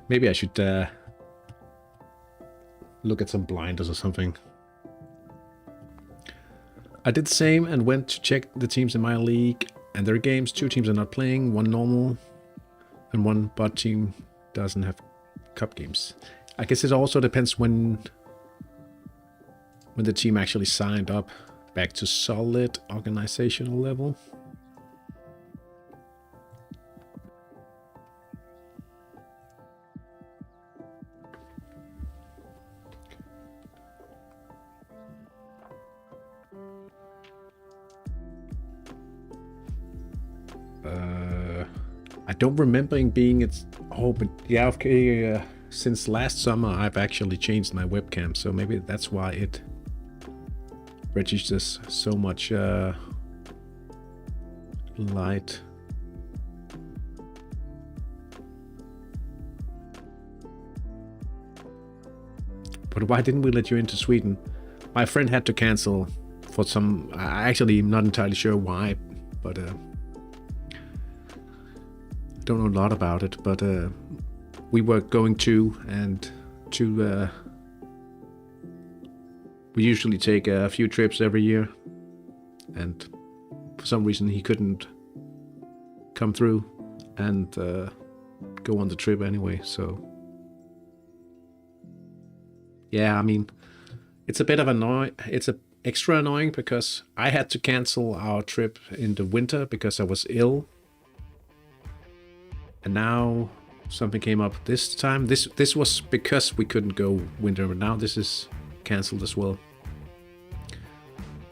Maybe I should look at some blinders or something. I did the same and went to check the teams in my league and their games. 2 teams are not playing, 1 normal, and 1 bot team doesn't have cup games. I guess it also depends when the team actually signed up back to solid organizational level. I don't remember being it's. Oh, but yeah, okay. Since last summer, I've actually changed my webcam, so maybe that's why it registers so much light. But why didn't we let you into Sweden? My friend had to cancel for some. I actually am not entirely sure why, but. Don't know a lot about it, but we were going to, and we usually take a few trips every year, and for some reason he couldn't come through and go on the trip anyway. So yeah, I mean, it's a bit of extra annoying because I had to cancel our trip in the winter because I was ill. And now something came up this time. This was because we couldn't go winter, but now this is cancelled as well.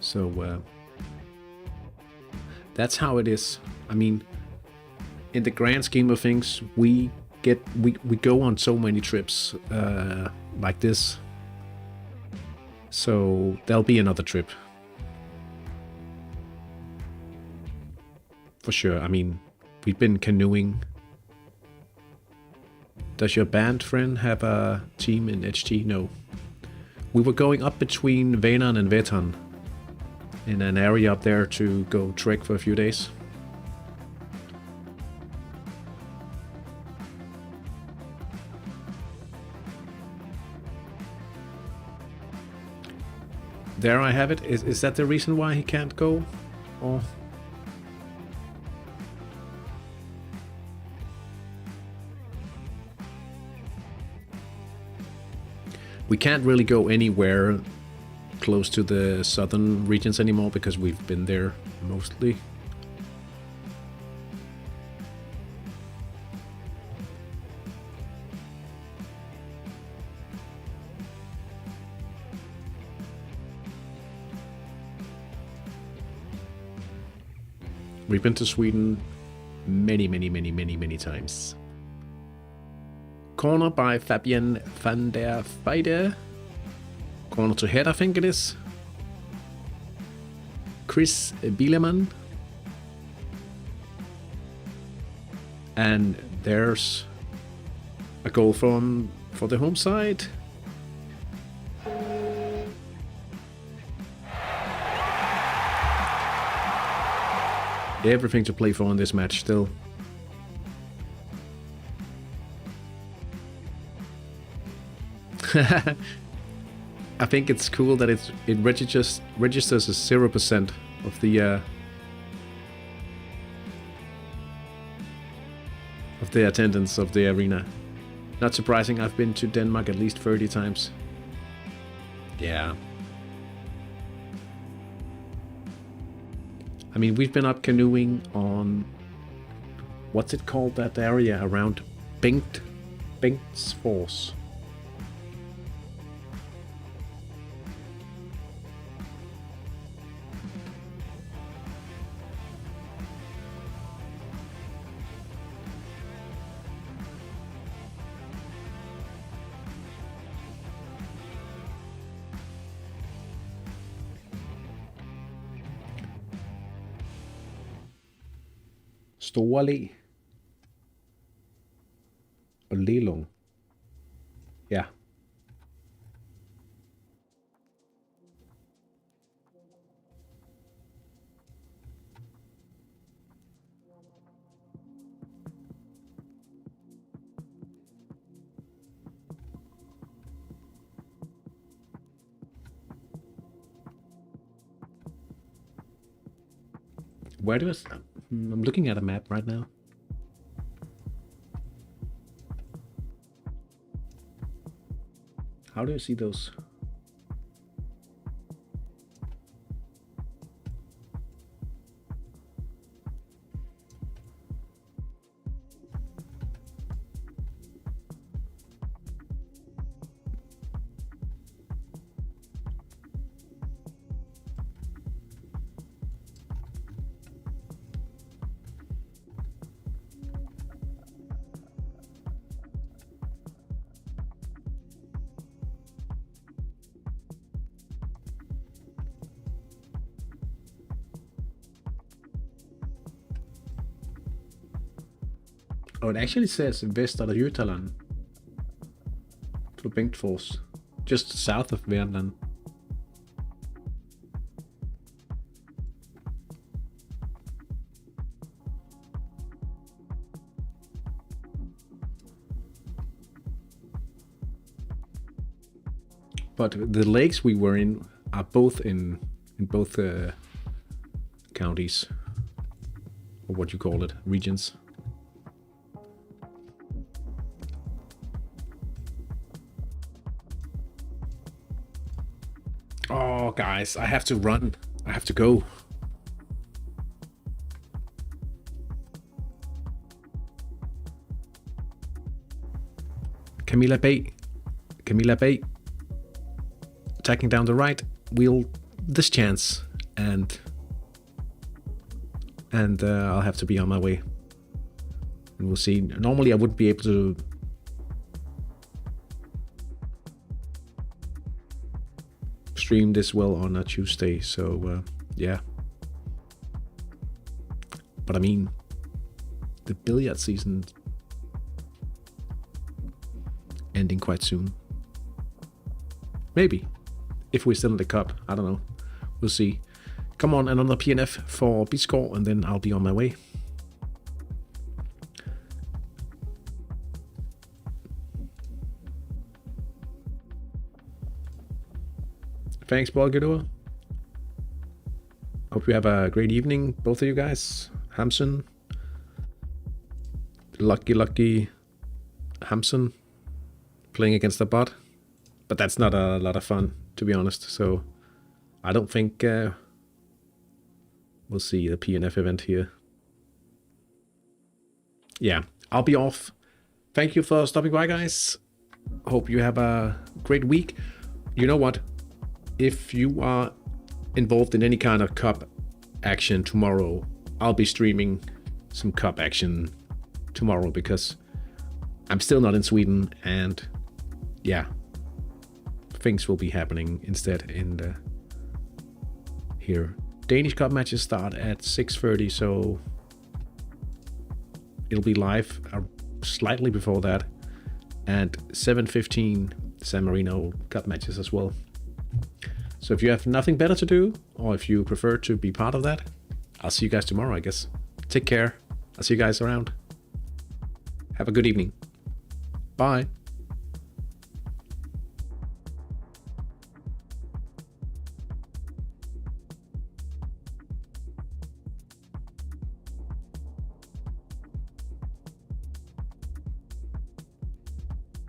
So that's how it is. I mean, in the grand scheme of things, we go on so many trips like this. So there'll be another trip. For sure. I mean, we've been canoeing. Does your band friend have a team in HT? No. We were going up between Vänern and Vättern in an area up there to go trek for a few days. There I have it. Is that the reason why he can't go? Or... We can't really go anywhere close to the southern regions anymore because we've been there mostly. We've been to Sweden many times. Corner by Fabian van der Weide. Corner to head, I think it is. Chris Bieleman. And there's a goal for the home side. Everything to play for in this match still. I think it's cool that it registers as 0% of the attendance of the arena. Not surprising, I've been to Denmark at least 30 times. Yeah. I mean, we've been up canoeing on, what's it called, that area around Bengtsfors. Store Allé og Lelung. Ja. Where do I... I'm looking at a map right now. How do you see those? Oh, it actually says Västra Götaland to Bengtsfors, just south of Värmland. But the lakes we were in are both in both counties, or what you call it, regions. Oh, guys, I have to run. I have to go. Camilla Bay. Attacking down the right. We'll this chance, and I'll have to be on my way. And we'll see. Normally, I wouldn't be able to stream this well on a Tuesday, so yeah. But I mean, the billiard season ending quite soon. Maybe, if we're still in the cup, I don't know. We'll see. Come on, another PNF for B-score, and then I'll be on my way. Thanks, Bolgador. Hope you have a great evening, both of you guys. Hamsun. Lucky Hamsun. Playing against the bot. but that's not a lot of fun, to be honest. So I don't think we'll see the PNF event here. Yeah, I'll be off. Thank you for stopping by, guys. Hope you have a great week. You know what? If you are involved in any kind of cup action tomorrow, I'll be streaming some cup action tomorrow because I'm still not in Sweden, and yeah, things will be happening instead in the here. Danish cup matches start at 6:30, so it'll be live slightly before that, and 7:15 San Marino cup matches as well. So if you have nothing better to do, or if you prefer to be part of that, I'll see you guys tomorrow, I guess. Take care. I'll see you guys around. Have a good evening. Bye.